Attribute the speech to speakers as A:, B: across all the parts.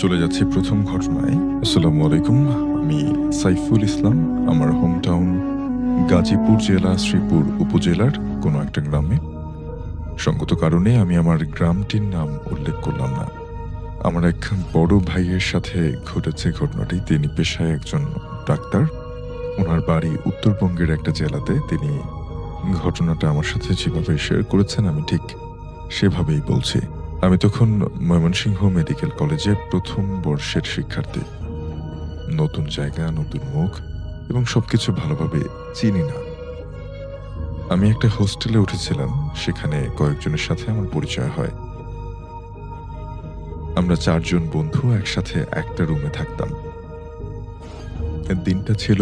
A: চলে যাচ্ছি প্রথম ঘটনায়। আসসালামু আলাইকুম। আমি সাইফুল ইসলাম। আমার হোম টাউন গাজীপুর জেলা শ্রীপুর উপজেলার কোনো একটা গ্রামে। সঙ্গত কারণে আমি আমার গ্রামটির নাম উল্লেখ করলাম না। আমার এক বড় ভাইয়ের সাথে ঘটেছে ঘটনাটি। তিনি পেশায় একজন ডাক্তার। উনার বাড়ি উত্তরবঙ্গের একটা জেলাতে। তিনি ঘটনাটা আমার সাথে যেভাবে শেয়ার করেছেন আমি ঠিক সেভাবেই বলছি। আমি তখন ময়মনসিংহ মেডিকেল কলেজে প্রথম বর্ষের শিক্ষার্থী। নতুন জায়গা, নতুন মুখ এবং সবকিছু ভালোভাবে চিনি না। আমি একটা হোস্টেলে উঠেছিলাম। সেখানে কয়েকজনের সাথে আমার পরিচয় হয়। আমরা ৪ জন বন্ধু একসাথে একটা রুমে থাকতাম। দিনটা ছিল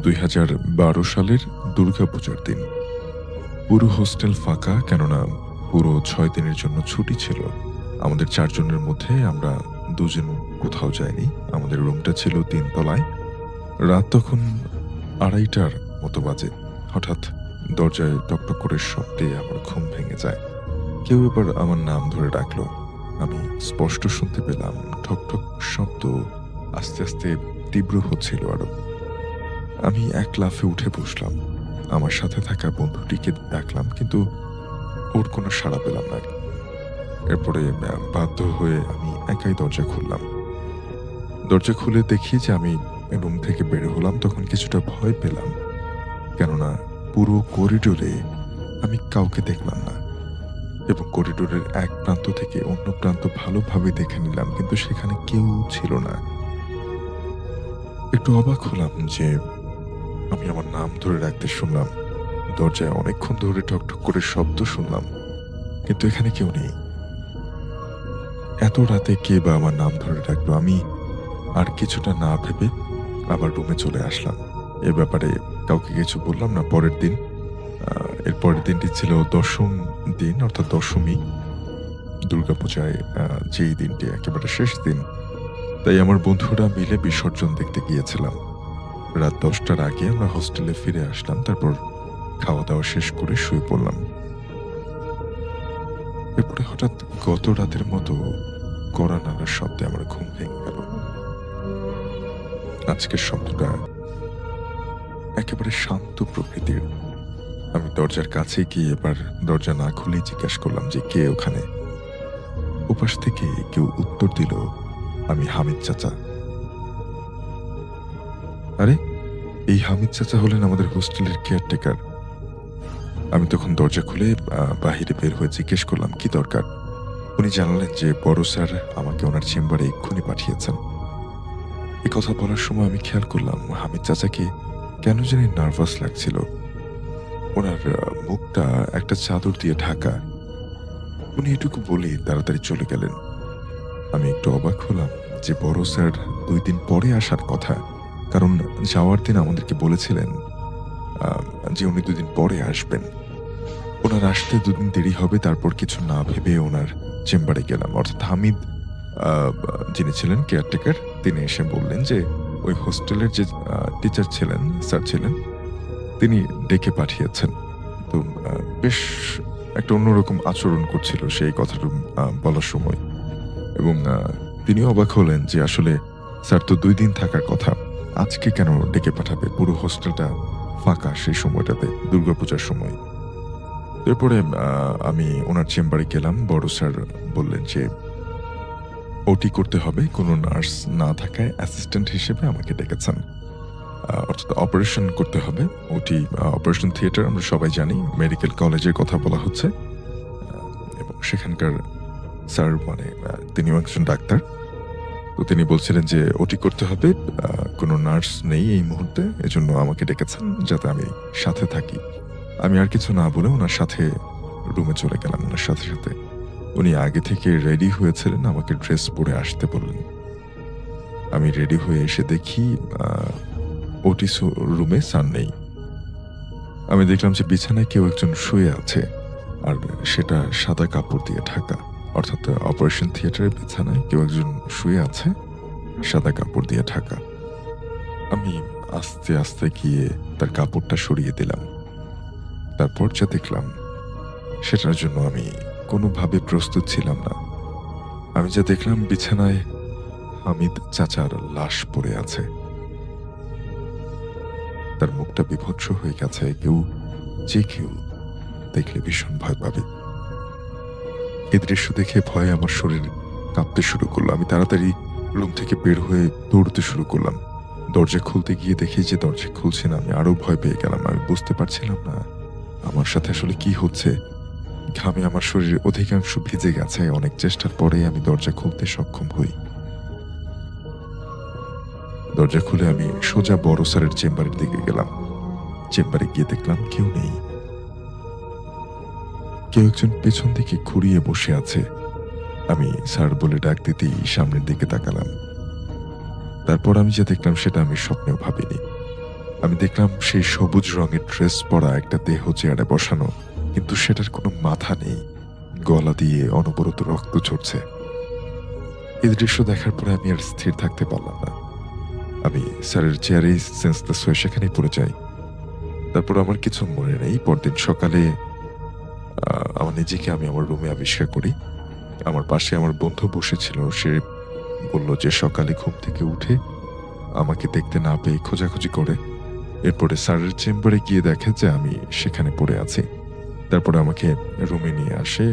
A: ২০১২ সালের দুর্গাপূজার দিন। পুরো হোস্টেল ফাঁকা, কেননা পুরো ৬ দিনের জন্য ছুটি ছিল। আমাদের ৪ জনের মধ্যে আমরা ২ জন কোথাও যাইনি। আমাদের রুমটা ছিল ৩ তলায়। রাত তখন ২:৩০টার মতো বাজে। হঠাৎ দরজায় টকটক করে শব্দে আমার ঘুম ভেঙে যায়। কেউ এবার আমার নাম ধরে ডাকলো। আমি স্পষ্ট শুনতে পেলাম ঠক শব্দ আস্তে আস্তে তীব্র হচ্ছিল আরো। আমি এক লাফে উঠে বসলাম। আমার সাথে থাকা বন্ধুটিকে ডাকলাম, কিন্তু ওর কোনো সাড়া পেলাম না। এরপরে বাধ্য হয়ে আমি একাই দরজা খুললাম। দরজা খুলে দেখি যে আমি রুম থেকে বের হলাম, তখন কিছুটা ভয় পেলাম। কেননা পুরো করিডোরে আমি কাউকে দেখলাম না এবং করিডোরের এক প্রান্ত থেকে অন্য প্রান্ত ভালোভাবে দেখে নিলাম, কিন্তু সেখানে কেউ ছিল না। একটু অবাক হলাম যে আমি আমার নাম ধরে ডাকতে শুনলাম। দরজায় অনেকক্ষণ ধরে ঠকঠক করে শব্দ শুনলাম, কিন্তু এখানে কেউ নেই। এত রাতে কে বা আমার নাম ধরে ডাকলো? আমি আর কিছুটা না ভেবে আবার রুমে চলে আসলাম। এ ব্যাপারে কাউকে কিছু বললাম না। এর পরের দিনটি ছিল ১০ম দিন, অর্থাৎ দশমী। দুর্গাপূজায় যেই দিনটি একেবারে শেষ দিন। তাই আমার বন্ধুরা মিলে বিসর্জন দেখতে গিয়েছিলাম। রাত ১০টার আগে আমরা হোস্টেলে ফিরে আসলাম। তারপর খাওয়া-দাওয়া শেষ করে শুয়ে পড়লাম। এরপরে হঠাৎ গত রাতের মতো কড়া নাড়ার শব্দে আমার ঘুম ভেঙে গেল। আজকের শব্দটা একেবারে শান্ত প্রকৃতির। আমি দরজার কাছে গিয়ে এবার দরজা না খুলেই জিজ্ঞাসা করলাম যে কে ওখানে। ওপাশ থেকে কেউ উত্তর দিল, আমি হামিদ চাচা। আরে, এই হামিদ চাচা হলেন আমাদের হোস্টেলের কেয়ারটেকার। আমি তখন দরজা খুলে বাহিরে বের হয়ে জিজ্ঞেস করলাম কি দরকার। উনি জানালেন যে বড় স্যার আমাকে ওনার চেম্বারে এক্ষুনি পাঠিয়েছেন। এ কথা বলার সময় আমি খেয়াল করলাম হামিদ চাচাকে কেন জানি নার্ভাস লাগছিল। ওনার মুখটা একটা চাদর দিয়ে ঢাকা। উনি এটুকু বলে তাড়াতাড়ি চলে গেলেন। আমি একটু অবাক হলাম যে বড় স্যার ২ দিন পরে আসার কথা, কারণ যাওয়ার দিন আমাদেরকে বলেছিলেন যে উনি ২ দিন পরে আসবেন। ওনার আসতে ২ দিন দেরি হবে। তারপর কিছু না ভেবে ওনার চেম্বারে গেলাম। অর্থাৎ হামিদ যিনি ছিলেন কেয়ারটেকার, তিনি এসে বললেন যে ওই হোস্টেলের যে টিচার ছিলেন, স্যার ছিলেন, তিনি ডেকে পাঠিয়েছেন। তো বেশ একটা অন্যরকম আচরণ করছিল সেই কথাটা বলার সময়। এবং তিনিও অবাক হলেন যে আসলে স্যার তো ২ দিন থাকার কথা, আজকে কেন ডেকে পাঠাবে? পুরো হোস্টেলটা ফাঁকা সেই সময়টাতে, দুর্গাপূজার সময়। এরপরে আমি ওনার চেম্বারে গেলাম। বড় স্যার বললেন যে ওটি করতে হবে, কোনো নার্স না থাকায় অ্যাসিস্ট্যান্ট হিসেবে আমাকে ডেকেছেন। অর্থাৎ অপারেশন করতে হবে। ওটি অপারেশন থিয়েটার আমরা সবাই জানি, মেডিকেল কলেজের কথা বলা হচ্ছে। এবং সেখানকার স্যার মানে তিনিও একজন ডাক্তার। তো তিনি বলছিলেন যে ওটি করতে হবে, কোনো নার্স নেই এই মুহূর্তে, এজন্য আমাকে ডেকেছেন যাতে আমি সাথে থাকি। আমি আর কিছু না বলে ওনার সাথে রুমে চলে গেলাম। ওনার সাথে সাথে উনি আগে থেকে রেডি হয়েছিলেন, আমাকে ড্রেস পরে আসতে বললেন। আমি রেডি হয়ে এসে দেখি ওটি রুমে স্যার নেই। আমি দেখলাম যে বিছানায় কেউ একজন শুয়ে আছে, আর সেটা সাদা কাপড় দিয়ে ঢাকা। অর্থাৎ অপারেশন থিয়েটারের বিছানায় কেউ একজন শুয়ে আছে, সাদা কাপড় দিয়ে ঢাকা। আমি আস্তে আস্তে গিয়ে তার কাপড়টা সরিয়ে দিলাম। তারপর যা দেখলাম সেটার জন্য আমি কোনোভাবে প্রস্তুত ছিলাম না। আমি যা দেখলাম, বিছানায় হামিদ চাচার লাশ পড়ে আছে। তার মুখটা বিভৎস হয়ে গেছে। যে কেউ দেখলে ভীষণ ভয় পাবে। এই দৃশ্য দেখে ভয়ে আমার শরীর কাঁপতে শুরু করলো। আমি তাড়াতাড়ি রুম থেকে বের হয়ে দৌড়তে শুরু করলাম। দরজা খুলতে গিয়ে দেখি যে দরজা খুলছে না। আমি আরো ভয় পেয়ে গেলাম। আমি বুঝতে পারছিলাম না আমার সাথে আসলে কি হচ্ছে। ঘামে আমার শরীরের অধিকাংশ ভিজে গেছে। অনেক চেষ্টার পরে আমি দরজা খুলতে সক্ষম হই। দরজা খুলে আমি সোজা বড় স্যারের চেম্বারের দিকে গেলাম। চেম্বারে গিয়ে দেখলাম কেউ নেই। কেউ একজন পেছন দিকে ঘুরিয়ে বসে আছে। আমি স্যার বলে ডাক দিতেই সামনের দিকে তাকালাম। তারপর আমি যা দেখলাম সেটা আমি স্বপ্নেও ভাবিনি। আমি দেখলাম সেই সবুজ রঙের ড্রেস পরা একটা দেহ চেয়ারে বসানো, কিন্তু সেটার কোনো মাথা নেই। গলা দিয়ে অনবরত রক্ত ঝরছে। এই দৃশ্য দেখার পরে আমি আর স্থির থাকতে পারলাম না। আমি স্যারের চেয়ারেই সেন্সলেস হয়ে সেখানেই পড়ে যাই। তারপর আমার কিছু মনে নেই। পরদিন সকালে আমার নিজেকে আমি আমার রুমে আবিষ্কার করি। আমার পাশে আমার বন্ধু বসেছিল। সে বলল যে সকালে ঘুম থেকে উঠে আমাকে দেখতে না পেয়ে খোঁজাখুঁজি করে এরপরে স্যারের চেম্বারে গিয়ে দেখে যে আমি সেখানে পড়ে আছি। তারপরে আমাকে রুমে নিয়ে আসে।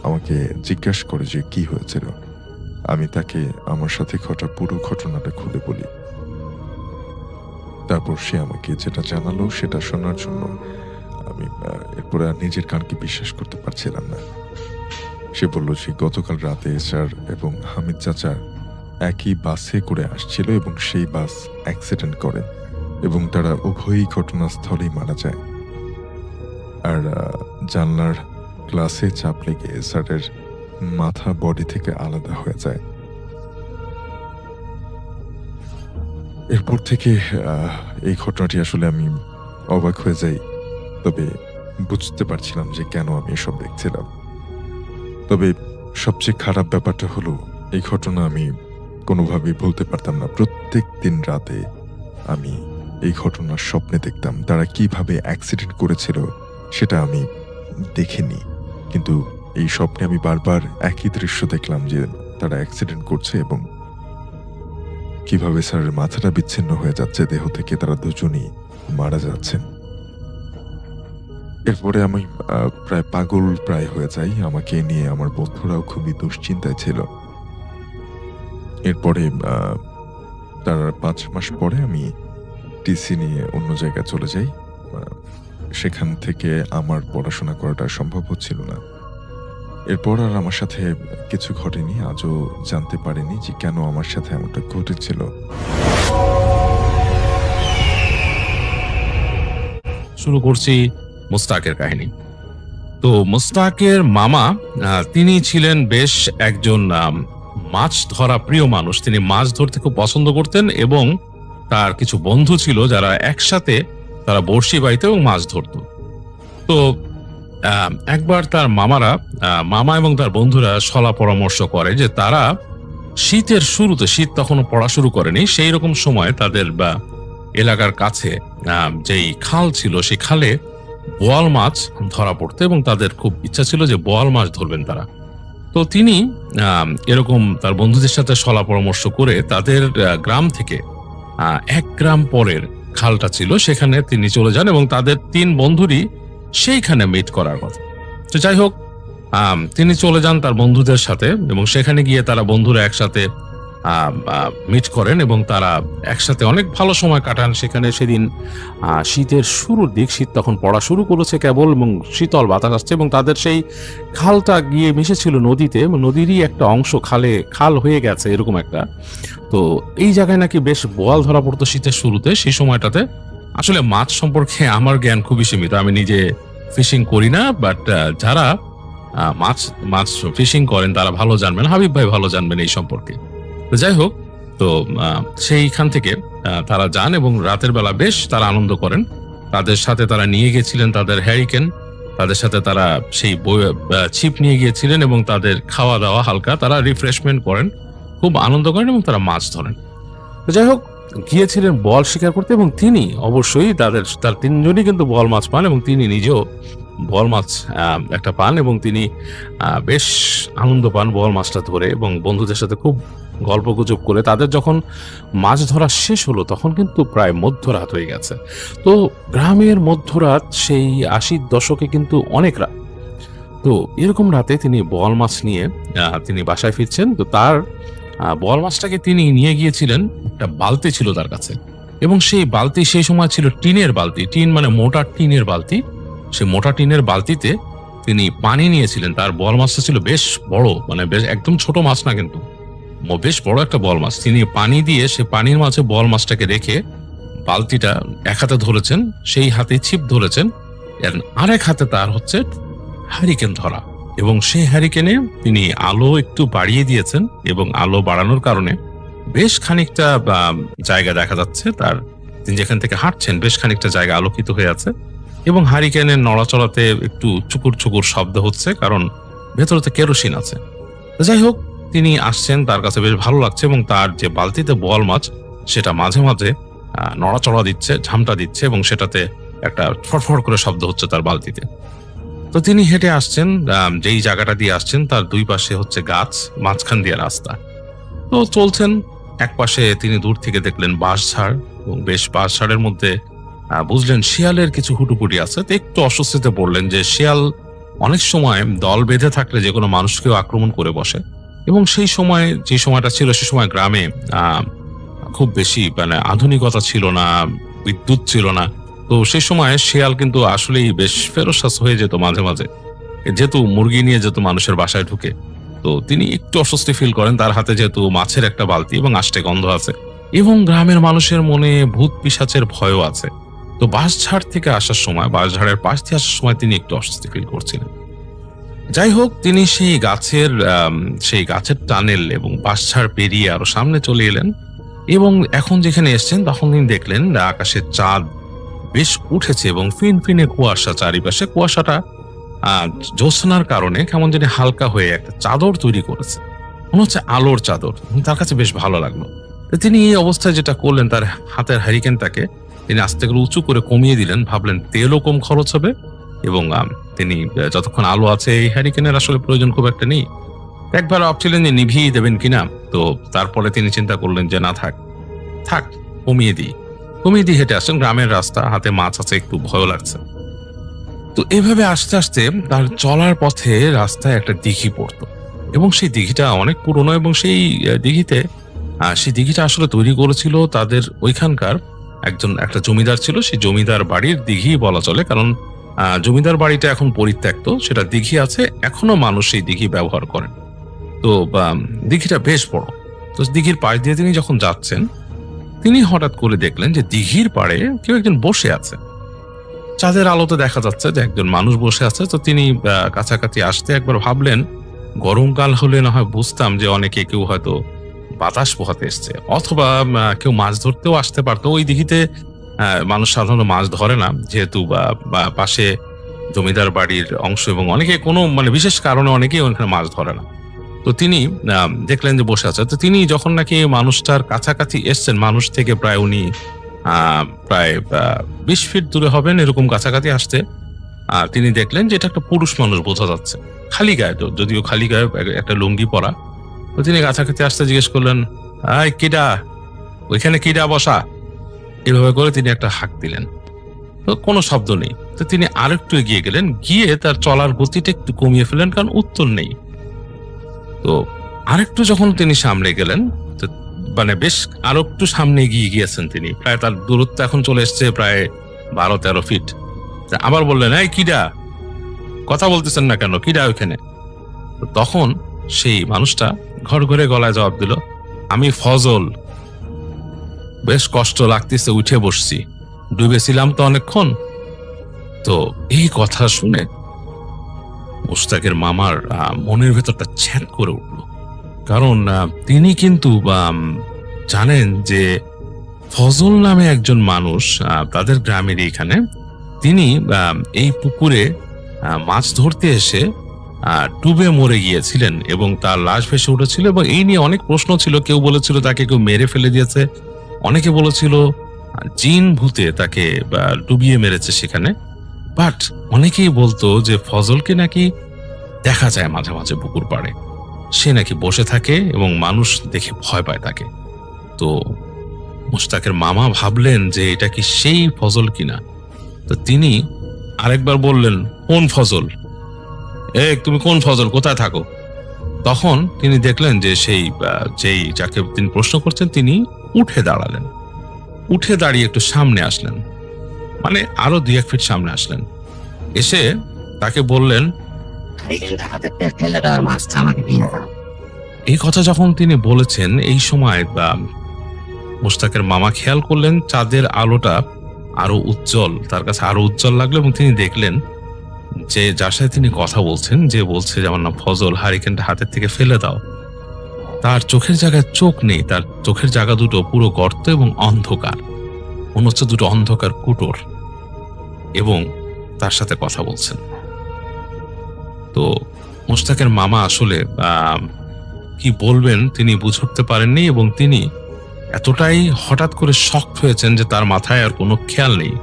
A: আমাকে জিজ্ঞাসা করে যে কি হয়েছিল। আমি তাকে আমার সাথে ঘটা পুরো ঘটনাটা খুলে বলি। তারপর সে আমাকে যেটা জানালো সেটা শোনার জন্য আমি এরপরে আর নিজের কানকে বিশ্বাস করতে পারছিলাম না। সে বলল যে গতকাল রাতে স্যার এবং হামিদ চাচা একই বাসে করে আসছিল এবং সেই বাস অ্যাক্সিডেন্ট করে এবং তারা উভয়ই ঘটনাস্থলেই মারা যায়। আর জানলার গ্লাসে চাপ লেগে স্যারের মাথা বডি থেকে আলাদা হয়ে যায়। এরপর থেকে এই ঘটনাটি আসলে আমি অবাক হয়ে যাই। তবে বুঝতে পারছিলাম যে কেন আমি এসব দেখছিলাম। তবে সবচেয়ে খারাপ ব্যাপারটা হলো এই ঘটনা আমি কোনোভাবেই ভুলতে পারতাম না। প্রত্যেক দিন রাতে আমি এই ঘটনার স্বপ্নে দেখতাম। তারা কিভাবে অ্যাক্সিডেন্ট করেছিল সেটা আমি দেখিনি, কিন্তু এই স্বপ্নে আমি বারবার একই দৃশ্য দেখলাম যে তারা অ্যাক্সিডেন্ট করছে এবং কিভাবে স্যারের মাথাটা বিচ্ছিন্ন হয়ে যাচ্ছে দেহ থেকে, তারা দুজনই মারা যাচ্ছেন। এরপরে আমি প্রায় পাগল হয়ে যাই। আমাকে নিয়ে আমার বন্ধুরাও খুবই দুশ্চিন্তায় ছিল। এরপরে তার ৫ মাস পরে আমি টিসি নিয়ে অন্য জায়গায় চলে যাই। সেখান থেকে আমার পড়াশোনা করাটা সম্ভব হচ্ছিল না। এরপর আর আমার সাথে কিছু ঘটেনি। আজও জানতে পারিনি যে কেন আমার সাথে এমনটা ঘটেছিল।
B: শুরু করছি মোস্তাকের কাহিনী। তো মোস্তাকের মামা তিনি ছিলেন বেশ একজন মাছ ধরা প্রিয় মানুষ। তিনি মাছ ধরতে খুব পছন্দ করতেন এবং তার কিছু বন্ধু ছিল যারা একসাথে তারা বড়শি বাইতে এবং মাছ ধরত। তো একবার তার মামা এবং তার বন্ধুরা সলা পরামর্শ করে যে তারা শীতের শুরুতে, শীত তখনও পড়া শুরু করেনি, সেই রকম সময় তাদের এলাকার কাছে যেই খাল ছিল সেই খালে বোয়াল মাছ ধরা পড়তো এবং তাদের খুব ইচ্ছা ছিল যে বোয়াল মাছ ধরবেন তারা। তো তিনি এরকম তার বন্ধুদের সাথে সলা পরামর্শ করে তাদের গ্রাম থেকে 1 গ্রাম পরের খালটা ছিল সেখানে তিনি চলে যান এবং তাদের 3 বন্ধুরই সেইখানে মিট করার কথা। তো যাই হোক, তিনি চলে যান তার বন্ধুদের সাথে এবং সেখানে গিয়ে তারা বন্ধুরা একসাথে মিট করেন এবং তারা একসাথে অনেক ভালো সময় কাটান সেখানে। সেদিন শীতের শুরুর দিক, শীত তখন পড়া শুরু করেছে কেবল এবং শীতল বাতাস আসছে এবং তাদের সেই খালটা গিয়ে মিশেছিল নদীতে, নদীরই একটা অংশ খাল হয়ে গেছে এরকম একটা। তো এই জায়গায় নাকি বেশ বোয়াল ধরা পড়তো শীতের শুরুতে। সেই সময়টাতে আসলে মাছ সম্পর্কে আমার জ্ঞান খুবই সীমিত, আমি নিজে ফিশিং করি না, বাট যারা মাছ ফিশিং করেন তারা ভালো জানবেন, হাবিব ভাই ভালো জানবেন এই সম্পর্কে। তো যাই হোক, তো সেইখান থেকে তারা যান এবং রাতের বেলা বেশ তারা আনন্দ করেন। তাদের সাথে তারা নিয়ে গেছিলেন তাদের হ্যারিকেন, তাদের সাথে তারা সেই ছিপ নিয়ে গিয়েছিলেন এবং তাদের খাওয়া দাওয়া হালকা, তারা রিফ্রেশমেন্ট করেন, খুব আনন্দ করেন এবং তারা মাছ ধরেন। তো যাই হোক, গিয়েছিলেন বোয়াল শিকার করতে এবং তিনি অবশ্যই তার 3 জনই কিন্তু বোয়াল মাছ পান এবং তিনি নিজেও বোয়াল মাছ একটা পান এবং তিনি বেশ আনন্দ পান বোয়াল মাছটা ধরে এবং বন্ধুদের সাথে খুব গল্পগুজব করে তাদের যখন মাছ ধরা শেষ হলো তখন কিন্তু প্রায় মধ্যরাত হয়ে গেছে। তো গ্রামের মধ্যরাত সেই ৮০ দশকে কিন্তু অনেক রাত। তো এরকম রাতে তিনি বোয়াল মাছ নিয়ে তিনি বাসায় ফিরছেন। তো তার বোয়াল মাছটাকে তিনি নিয়ে গিয়েছিলেন, একটা বালতি ছিল তার কাছে, এবং সেই বালতি সেই সময় ছিল টিনের বালতি, টিন মানে মোটা টিনের বালতি। সেই মোটা টিনের বালতিতে তিনি পানি নিয়েছিলেন। তার বোয়াল মাছটা ছিল বেশ বড়, মানে বেশ একদম ছোট মাছ না, কিন্তু বেশ বড় একটা বোয়াল মাছ। তিনি পানি দিয়ে সে পানির মাঝে বোয়াল মাছটাকে রেখে বালতিটা এক হাতে ধরেছেন, সেই হাতে ছিপ ধরেছেন, আরেক হাতে তার হচ্ছে হ্যারিকেন ধরা, এবং সেই হ্যারিকেনে তিনি আলো একটু বাড়িয়ে দিয়েছেন, এবং আলো বাড়ানোর কারণে বেশ খানিকটা জায়গা দেখা যাচ্ছে। তার তিনি যেখান থেকে হাঁটছেন বেশ খানিকটা জায়গা আলোকিত হয়ে আছে, এবং হ্যারিকেনের নড়াচড়াতে একটু চুকুর চুকুর শব্দ হচ্ছে, কারণ ভেতরতে কেরোসিন আছে। যাই হোক, তিনি আসছেন, তার কাছে বেশ ভালো লাগছে, এবং তার যে বালতিতে বোয়াল মাছ সেটা মাঝে মাঝে নড়াচড়া দিচ্ছে, ঝামটা দিচ্ছে, এবং সেটাতে একটা ফটফট করে শব্দ হচ্ছে তার বালতিতে। তো তিনি হেঁটে আসছেন, যেই জায়গাটা দিয়ে আসছেন তার দুই পাশে হচ্ছে গাছ, মাঝখান দিয়ে রাস্তা। তো চলছেন, এক পাশে তিনি দূর থেকে দেখলেন বাঁশঝাড়, এবং বেশ বাঁশঝাড়ের মধ্যে বুঝলেন শিয়ালের কিছু হুটুপুটি আছে। তো একটু অস্বস্তিতে পড়লেন যে শিয়াল অনেক সময় দল বেঁধে থাকলে যে কোনো মানুষকেও আক্রমণ করে বসে, এবং সেই সময় যে সময়টা ছিল সে সময় গ্রামে খুব বেশি মানে আধুনিকতা ছিল না, বিদ্যুৎ ছিল না। তো সেই সময় শিয়াল কিন্তু আসলেই বেশ ফেরোসাস হয়ে যেত মাঝে মাঝে, যেহেতু মুরগি নিয়ে যেত মানুষের বাসায় ঢুকে। তো তিনি একটু অস্বস্তি ফিল করেন, তার হাতে যেহেতু মাছের একটা বালতি এবং আষ্টে গন্ধ আছে, এবং গ্রামের মানুষের মনে ভূত পিশাচের ভয়ও আছে। তো বাঁশঝাড় থেকে আসার সময়, বাঁশঝাড়ের পাশ দিয়ে আসার সময় তিনি একটু অস্বস্তি ফিল করছিলেন। যাই হোক, তিনি সেই গাছের টানেল এবং বাঁশঝাড় পেরিয়ে আরো সামনে চলে এলেন, এবং এখন যেখানে এসছেন তখন তিনি দেখলেন আকাশে চাঁদ বেশ উঠেছে, এবং ফিনফিনে কুয়াশা চারিপাশে। কুয়াশাটা জ্যোৎস্নার কারণে কেমন জানি হালকা হয়ে একটা চাদর তৈরি করেছে, মনে হচ্ছে আলোর চাদর। তার কাছে বেশ ভালো লাগলো। তো তিনি এই অবস্থায় যেটা করলেন, তার হাতের হ্যারিকেনটাকে তিনি আস্তে করে উঁচু করে কমিয়ে দিলেন, ভাবলেন তেলও কম খরচ হবে, এবং তিনি যতক্ষণ আলো আছে এই হ্যারিকেনের আসলে প্রয়োজন খুব একটা নেই। একবার ভাবছিলেন যে নিভিয়ে দেবেন কিনা, তো তারপরে তিনি চিন্তা করলেন যে না, থাক কমিয়ে দিয়ে হেঁটে আসছেন। গ্রামের রাস্তা, হাতে মাছ আছে, একটু ভয় লাগছে। তো এভাবে আস্তে আস্তে তার চলার পথে রাস্তায় একটা দিঘি পড়তো, এবং সেই দিঘিটা অনেক পুরনো, এবং সেই দিঘিটা আসলে তৈরি করেছিল তাদের ওইখানকার একটা জমিদার ছিল। সেই জমিদার বাড়ির দিঘি বলা চলে, কারণ জমিদার বাড়িটা এখন পরিত্যক্ত, সেটা দিঘি আছে, এখনো মানুষ সেই দিঘি ব্যবহার করেন। তো দিঘিটা বেশ বড়। তো দিঘির পাশ দিয়ে তিনি যখন যাচ্ছেন, তিনি হঠাৎ করে দেখলেন যে দিঘির পাড়ে কেউ একজন বসে আছে। চাঁদের আলোতে দেখা যাচ্ছে যে একজন মানুষ বসে আছে। তো তিনি কাছাকাছি আসতে একবার ভাবলেন, গরমকাল হলে না হয় বুঝতাম যে কেউ হয়তো বাতাস পোহাতে এসছে, অথবা কেউ মাছ ধরতেও আসতে পারতো। ওই দিঘিতে মানুষ সাধারণত মাছ ধরে না, যেহেতু পাশে জমিদার বাড়ির অংশ, এবং অনেকে কোনো বিশেষ কারণে অনেকেই ওখানে মাছ ধরে না। তো তিনি দেখলেন যে বসে আছে। তো তিনি যখন নাকি মানুষটার কাছাকাছি এসছেন, মানুষ থেকে উনি প্রায় 20 ফিট দূরে হবেন, এরকম কাছাকাছি আসতে তিনি দেখলেন যে এটা একটা পুরুষ মানুষ বোঝা যাচ্ছে, খালি গায়ে, তো যদিও খালি গায়ে, একটা লুঙ্গি পরা। তো তিনি কাছাকাছি আসতে জিজ্ঞেস করলেন, কিডা ওইখানে, কিডা বসা? এভাবে করে তিনি একটা হাঁক দিলেন। তো কোনো শব্দ নেই। তো তিনি আরেকটু এগিয়ে গেলেন, গিয়ে তার চলার গতিটা একটু কমিয়ে ফেলেন, কারণ উত্তর নেই। তো আরেকটু যখন তিনি সামনে গেলেন, বেশ আরো একটু সামনে এগিয়ে গিয়েছেন তিনি, প্রায় তার দূরত্ব এখন চলে এসছে প্রায় 12-13 ফিট। আবার বললেন, এই কিডা, কথা বলতেছেন না কেন, কিডা ওইখানে? তখন সেই মানুষটা ঘর ঘরে গলায় জবাব দিল, আমি ফজল, বেশ কষ্ট লাগতেছে, উঠে বসছি, ডুবেছিলাম তো অনেকক্ষণ। তো এই কথা শুনে মোস্তাকের মামার মনের ভেতরটা ছ্যাঁক করে উঠল, কারণ তিনি কিন্তু জানেন যে ফজল নামে একজন মানুষ তাদের গ্রামের এইখানে, তিনি এই পুকুরে মাছ ধরতে এসে ডুবে মরে গিয়েছিলেন, এবং তার লাশ ভেসে উঠেছিল, এবং এই নিয়ে অনেক প্রশ্ন ছিল। কেউ বলেছিল তাকে কেউ মেরে ফেলে দিয়েছে, অনেকে বলেছিল জিন ভূতে তাকে ডুবিয়ে মেরেছে সেখানে, বাট অনেকেই বলতো যে ফজলকে নাকি দেখা যায় মাঝে মাঝে পুকুর পাড়ে। সে নাকি বসে থাকে এবং মানুষ দেখে ভয় পায় তাকে। তো মুশতাকের মামা ভাবলেন যে এটা কি সেই ফজল কিনা। তো তিনি আরেকবার বললেন, কোন ফজল? তুমি কোন ফজল, কোথায় থাকো? তখন তিনি দেখলেন যে যেই যাকে তিনি প্রশ্ন করছেন তিনি উঠে দাঁড়ালেন। উঠে দাঁড়িয়ে একটু সামনে আসলেন, মানে আরো 2-1 ফিট সামনে আসলেন। এসে তাকে বললেন, এই কথা যখন তিনি বলেছেন এই সময় মুশতাকের মামা খেয়াল করলেন চাঁদের আলোটা আরো উজ্জ্বল, তার কাছে আরো উজ্জ্বল লাগলো এবং তিনি দেখলেন যে যার সাথে তিনি কথা বলছেন, যে বলছে যে আমার নাম ফজল, হারিকেনটা হাতের থেকে ফেলে দাও, তার চোখের জায়গায় চোখ নেই, তার চোখের জায়গা দুটো পুরো গর্ত এবং অন্ধকার, মনে হচ্ছে দুটো অন্ধকার কুটোর, এবং তার সাথে কথা বলছেন। তো মুশতাকের মামা আসলে কি বলবেন তিনি বুঝে উঠতে পারেননি এবং তিনি এতটাই হঠাৎ করে শকড হয়েছেন যে তার মাথায় আর কোনো খেয়াল নেই।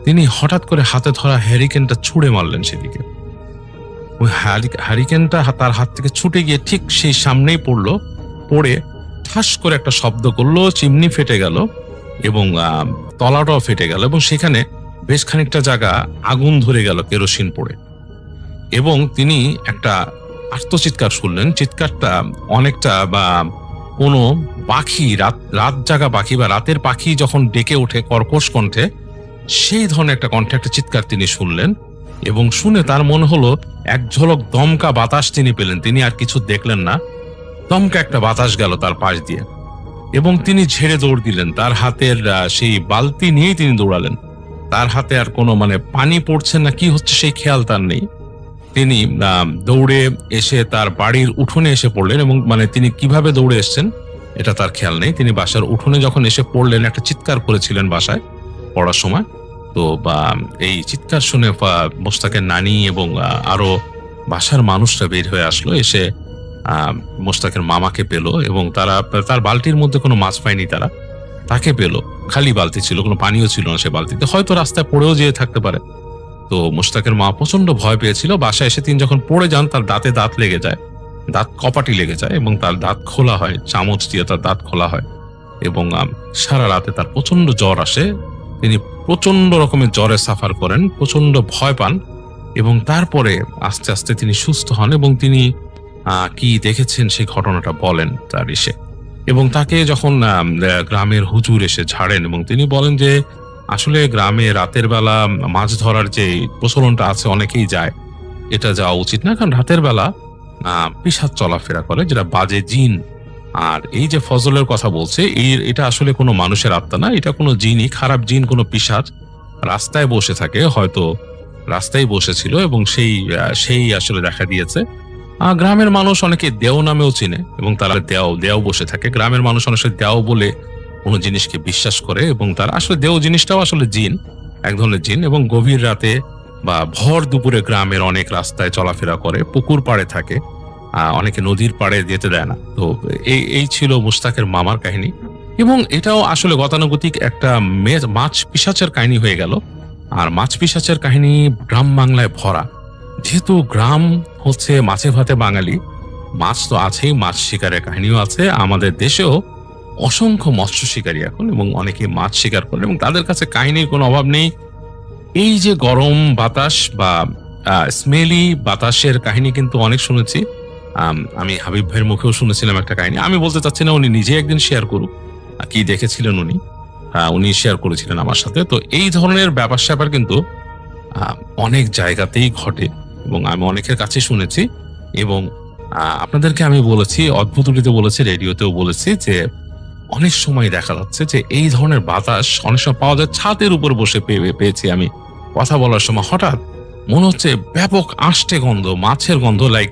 B: তিনি হঠাৎ করে হাতে ধরা হ্যারিকেনটা ছুঁড়ে মারলেন সেদিকে। ওই হ্যারিকেনটা তার হাত থেকে ছুটে গিয়ে ঠিক সেই সামনেই পড়লো, পড়ে ঠাস করে একটা শব্দ করলো, চিমনি ফেটে গেল এবং তলাটাও ফেটে গেল এবং সেখানে বেশ খানিকটা জায়গা আগুন ধরে গেল কেরোসিন পড়ে। এবং তিনি একটা আর্তচিৎকার শুনলেন। চিৎকারটা অনেকটা কোনো পাখি, রাত জাগা পাখি বা রাতের পাখি যখন ডেকে ওঠে কর্কশ কণ্ঠে, সেই ধরনের একটা কণ্ঠে একটা চিৎকার তিনি শুনলেন। এবং শুনে তার মনে হলো এক ঝলক দমকা বাতাস তিনি পেলেন। তিনি আর কিছু দেখলেন না, দমকা একটা বাতাস গেল তার পাশ দিয়ে এবং তিনি ঝেড়ে দৌড় দিলেন। তার হাতের সেই বালতি নিয়েই তিনি দৌড়ালেন। তার হাতে আর কোনো পানি পড়ছে না কি হচ্ছে সেই খেয়াল তার নেই। তিনি দৌড়ে এসে তার বাড়ির উঠোনে এসে পড়লেন এবং তিনি কিভাবে দৌড়ে এসছেন এটা তার খেয়াল নেই। তিনি বাসার উঠোনে যখন এসে পড়লেন, একটা চিৎকার করেছিলেন বাসায় পড়ার সময়। তো এই চিৎকার শুনে মুশতাকের নানি এবং আরো বাসার মানুষরা বের হয়ে আসলো, এসে মুশতাকের মামাকে পেল এবং তার বালতির মধ্যে কোনো মাছ পায়নি, তাকে পেল। খালি বালতি ছিল, কোনো পানিও ছিল না সে বালতিতে, হয়তো রাস্তায় পড়েও যেয়ে থাকতে পারে। তো মুশতাকের মা প্রচন্ড ভয় পেয়েছিল। বাসায় এসে তিনি যখন পড়ে যান তার দাঁতে দাঁত লেগে যায়, দাঁত কপাটি লেগে যায় এবং তার দাঁত খোলা হয়, চামচ দিয়ে তার দাঁত খোলা হয় এবং সারা রাতে তার প্রচন্ড জ্বর আসে। তিনি প্রচন্ড রকমের জ্বরে সাফার করেন, প্রচন্ড ভয় পান এবং তারপরে আস্তে আস্তে তিনি সুস্থ হন এবং তিনি কি দেখেছেন সেই ঘটনাটা বলেন তার এসে। এবং তাকে যখন গ্রামের হুজুর এসে ঝাড়েন এবং তিনি বলেন যে আসলে গ্রামে রাতের বেলা মাছ ধরার যে প্রচলনটা আছে অনেকেই যায়, এটা যাওয়া উচিত না, কারণ রাতের বেলা পিশাচ চলাফেরা করে যেটা বাজে জিন। আর এই যে ফজলের কথা বলছে এটা আসলে কোনো মানুষের আত্মা না, এটা কোনো জিনই, খারাপ জিন, কোনো পিশাচ রাস্তায় বসে থাকে, হয়তো রাস্তায় বসেছিল এবং সেই আসলে দেখা দিয়েছে। গ্রামের মানুষ অনেকে দেও নামেও চিনে এবং তারা দেও বসে থাকে। গ্রামের মানুষ অনেক দেও বলে কোনো জিনিসকে বিশ্বাস করে এবং তারা আসলে দেও জিনিসটাও আসলে জিন, এক ধরনের জিন। এবং গভীর রাতে বা ভর দুপুরে গ্রামের অনেক রাস্তায় চলাফেরা করে, পুকুর পাড়ে থাকে, অনেকে নদীর পাড়ে যেতে দেয় না। তো এই ছিল মুশতাকের মামার কাহিনী এবং এটাও আসলে গতানুগতিক একটা মাছ পিশাচের কাহিনী হয়ে গেল। আর মাছ পিশাচের কাহিনী গ্রাম বাংলায় ভরা, যেহেতু গ্রাম হচ্ছে মাছে ভাতে বাঙালি, মাছ তো আছেই, মাছ শিকারের কাহিনীও আছে। আমাদের দেশেও অসংখ্য মৎস্য শিকারী এখন এবং অনেকে মাছ শিকার করে এবং তাদের কাছে কাহিনীর কোনো অভাব নেই। এই যে গরম বাতাস বা স্মেলি বাতাসের কাহিনী কিন্তু অনেক শুনেছি। আমি হাবিব ভাইয়ের মুখেও শুনেছিলাম একটা কাহিনী, আমি বলতে চাচ্ছি না, উনি নিজে একদিন শেয়ার করুক কি দেখেছিলেন উনি শেয়ার করেছিলেন আমার সাথে। তো এই ধরনের ব্যাপার স্যাপার কিন্তু অনেক জায়গাতেই ঘটে এবং আমি অনেকের কাছে শুনেছি এবং আপনাদেরকে আমি বলেছি, অদ্ভুতটিতে বলেছি, রেডিওতেও বলেছি যে অনেক সময় দেখা যাচ্ছে যে এই ধরনের বাতাস অনেক সময় পাওয়া যায়। ছাদের উপর বসে পেয়েছি আমি কথা বলার সময়, হঠাৎ মনে হচ্ছে ব্যাপক আষ্টে গন্ধ, মাছের গন্ধ, লাইক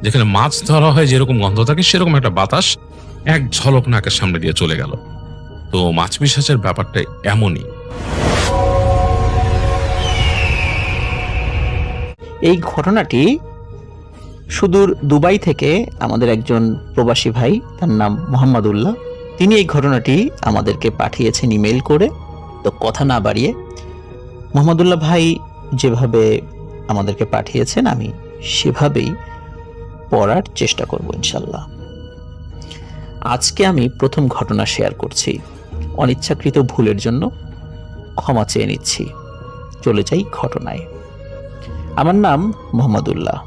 B: যেখানে মাছ ধরা হয় যেরকম গন্ধ থাকে সেরকম একটা বাতাস এক ঝলক নাকের সামনে দিয়ে চলে গেল। তো মাছ পিশাচের ব্যাপারটা এমনই।
C: এই ঘটনাটি সুদূর দুবাই থেকে আমাদের একজন প্রবাসী ভাই, তার নাম মোহাম্মদুল্লাহ, তিনি এই ঘটনাটি আমাদেরকে পাঠিয়েছেন ইমেল করে। তো কথা না বাড়িয়ে মোহাম্মদুল্লাহ ভাই যেভাবে আমাদেরকে পাঠিয়েছেন আমি সেভাবেই পড়ার চেষ্টা করব ইনশাল্লাহ। আজকে আমি প্রথম ঘটনা শেয়ার করছি, অনিচ্ছাকৃত ভুলের জন্য ক্ষমা চেয়ে নিচ্ছি। চলে যাই ঘটনায়। আমার নাম মোহাম্মদুল্লাহ।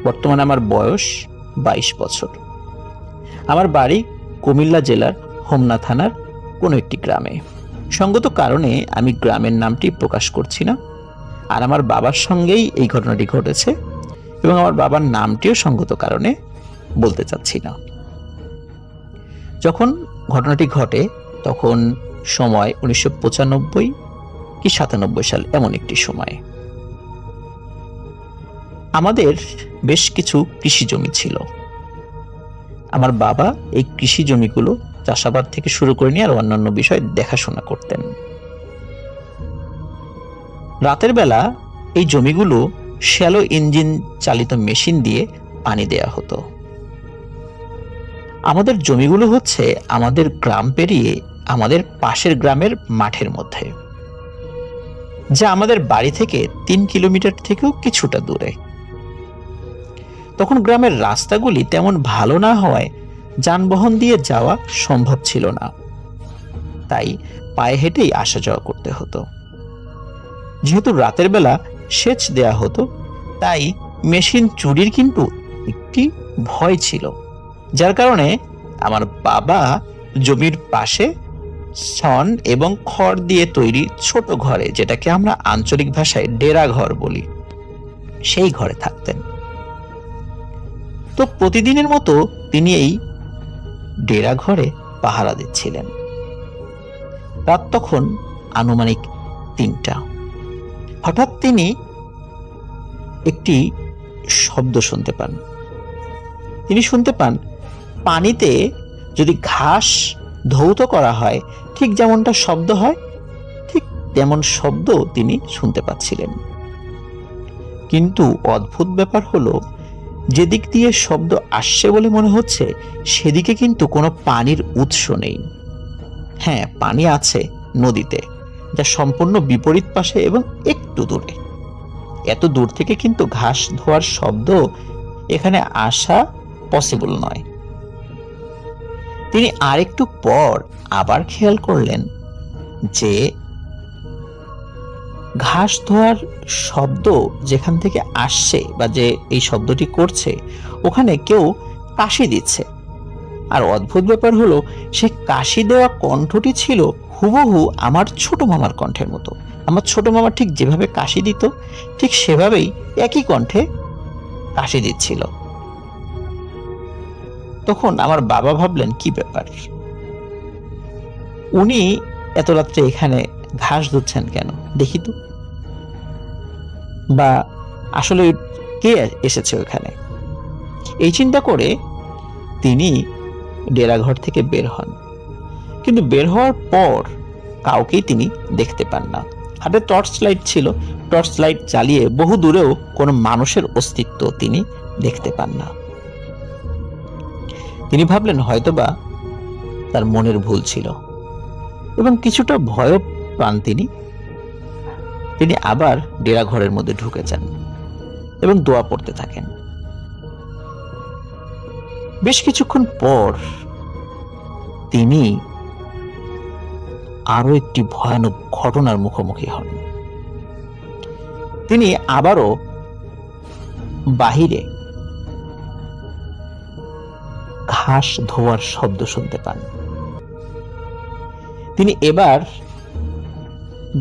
C: বর্তমানে আমার বয়স 22 বছর। আমার বাড়ি কুমিল্লা জেলার হোমনা থানার কোনো একটি গ্রামে। সঙ্গত কারণে আমি গ্রামের নামটি প্রকাশ করছি না। আর আমার বাবার সঙ্গেই এই ঘটনাটি ঘটেছে এবং আমার বাবার নামটিও সঙ্গত কারণে বলতে চাচ্ছি না। যখন ঘটনাটি ঘটে তখন সময় 1995 কি 97 সাল, এমন একটি সময়। আমাদের বেশ কিছু কৃষি জমি ছিল। আমার বাবা এই কৃষি জমিগুলো চাষাবাদ থেকে শুরু করে নিয়ে আর অন্যান্য বিষয় দেখাশোনা করতেন। রাতের বেলা এই জমিগুলো শ্যালো ইঞ্জিন চালিত মেশিন দিয়ে পানি দেয়া হতো। আমাদের জমিগুলো হচ্ছে আমাদের গ্রাম পেরিয়ে আমাদের পাশের গ্রামের মাঠের মধ্যে, যা আমাদের বাড়ি থেকে 3 কিলোমিটার থেকেও কিছুটা দূরে। তখন গ্রামের রাস্তাগুলি তেমন ভালো না হওয়ায় যানবাহন দিয়ে যাওয়া সম্ভব ছিল না, তাই পায়ে হেঁটেই আসা যাওয়া করতে হতো। যেহেতু রাতের বেলা সেচ দেয়া হতো, তাই মেশিন চুরির কিন্তু একটি ভয় ছিল, যার কারণে আমার বাবা জমির পাশে ছন এবং খড় দিয়ে তৈরি ছোট ঘরে, যেটাকে আমরা আঞ্চলিক ভাষায় ডেরা ঘর বলি, সেই ঘরে থাকতেন। তো প্রতিদিনের মতো তিনি এই ডেরা ঘরে পাহারা দিচ্ছিলেন। রাত তখন আনুমানিক 3টা। হঠাৎ তিনি একটি শব্দ শুনতে পান। তিনি শুনতে পান পানিতে যদি ঘাস ধৌত করা হয় ঠিক যেমনটা শব্দ হয়, ঠিক তেমন শব্দ তিনি শুনতে পাচ্ছিলেন। কিন্তু অদ্ভুত ব্যাপার হলো, যেদিক দিয়ে শব্দ আসছে বলে মনে হচ্ছে সেদিকে কিন্তু কোনো পানির উৎস নেই। হ্যাঁ, পানি আছে নদীতে, যা সম্পূর্ণ বিপরীত পাশে এবং একটু দূরে। এত দূর থেকে কিন্তু ঘাস ধোয়ার শব্দ এখানে আসা পসিবল নয়। তিনি আরেকটু পর আবার খেয়াল করলেন যে ঘাস ধোয়ার শব্দ যেখান থেকে আসছে বা যে এই শব্দটি করছে, ওখানে কেউ কাশি দিচ্ছে। আর অদ্ভুত ব্যাপার হলো, সে কাশি দেওয়া কণ্ঠটি ছিল হুবহু আমার ছোট মামার কণ্ঠের মতো। আমার ছোট মামা ঠিক যেভাবে কাশি দিত, ঠিক সেভাবেই একই কণ্ঠে কাশি দিচ্ছিল। তখন আমার বাবা ভাবলেন, কি ব্যাপার, উনি এত রাত্রে এখানে ঘাস ধুচ্ছেন কেন, দেখি তো, বা আসলে কে এসেছে ওখানে। এই চিন্তা করে তিনি ডেরাঘর থেকে বের হন। কিন্তু বের হওয়ার পর কাউকেই তিনি দেখতে পান না। হাতে টর্চ লাইট ছিল, টর্চ লাইট চালিয়ে বহু দূরেও কোনো মানুষের অস্তিত্ব তিনি দেখতে পান না। তিনি ভাবলেন হয়তোবা তার মনের ভুল ছিল এবং কিছুটা ভয় পান তিনি। তিনি আবার ডেরা ঘরের মধ্যে ঢুকে যান এবং দোয়া পড়তে থাকেন। বেশ কিছুক্ষণ পর তিনি আরো একটি ভয়ানক ঘটনার মুখোমুখি হন। তিনি আবারও বাহিরে ঘাস ধোয়ার শব্দ শুনতে পান। তিনি এবার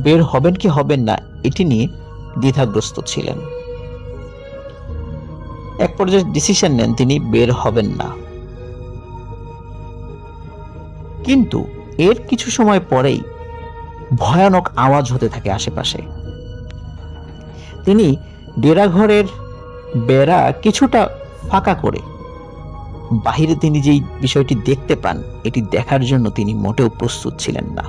C: বের হবেন কি হবেন না এটি নিয়ে দ্বিধাগ্রস্ত ছিলেন। এক পর্যায়ে ডিসিশন নেন তিনি বের হবেন না। কিন্তু এর কিছু সময় পরেই ভয়ানক আওয়াজ হতে থাকে আশেপাশে। তিনি ডেরা ঘরের বেড়া কিছুটা ফাঁকা করে বাহিরে তিনি যেই বিষয়টি দেখতে পান, এটি দেখার জন্য তিনি মোটেও প্রস্তুত ছিলেন না।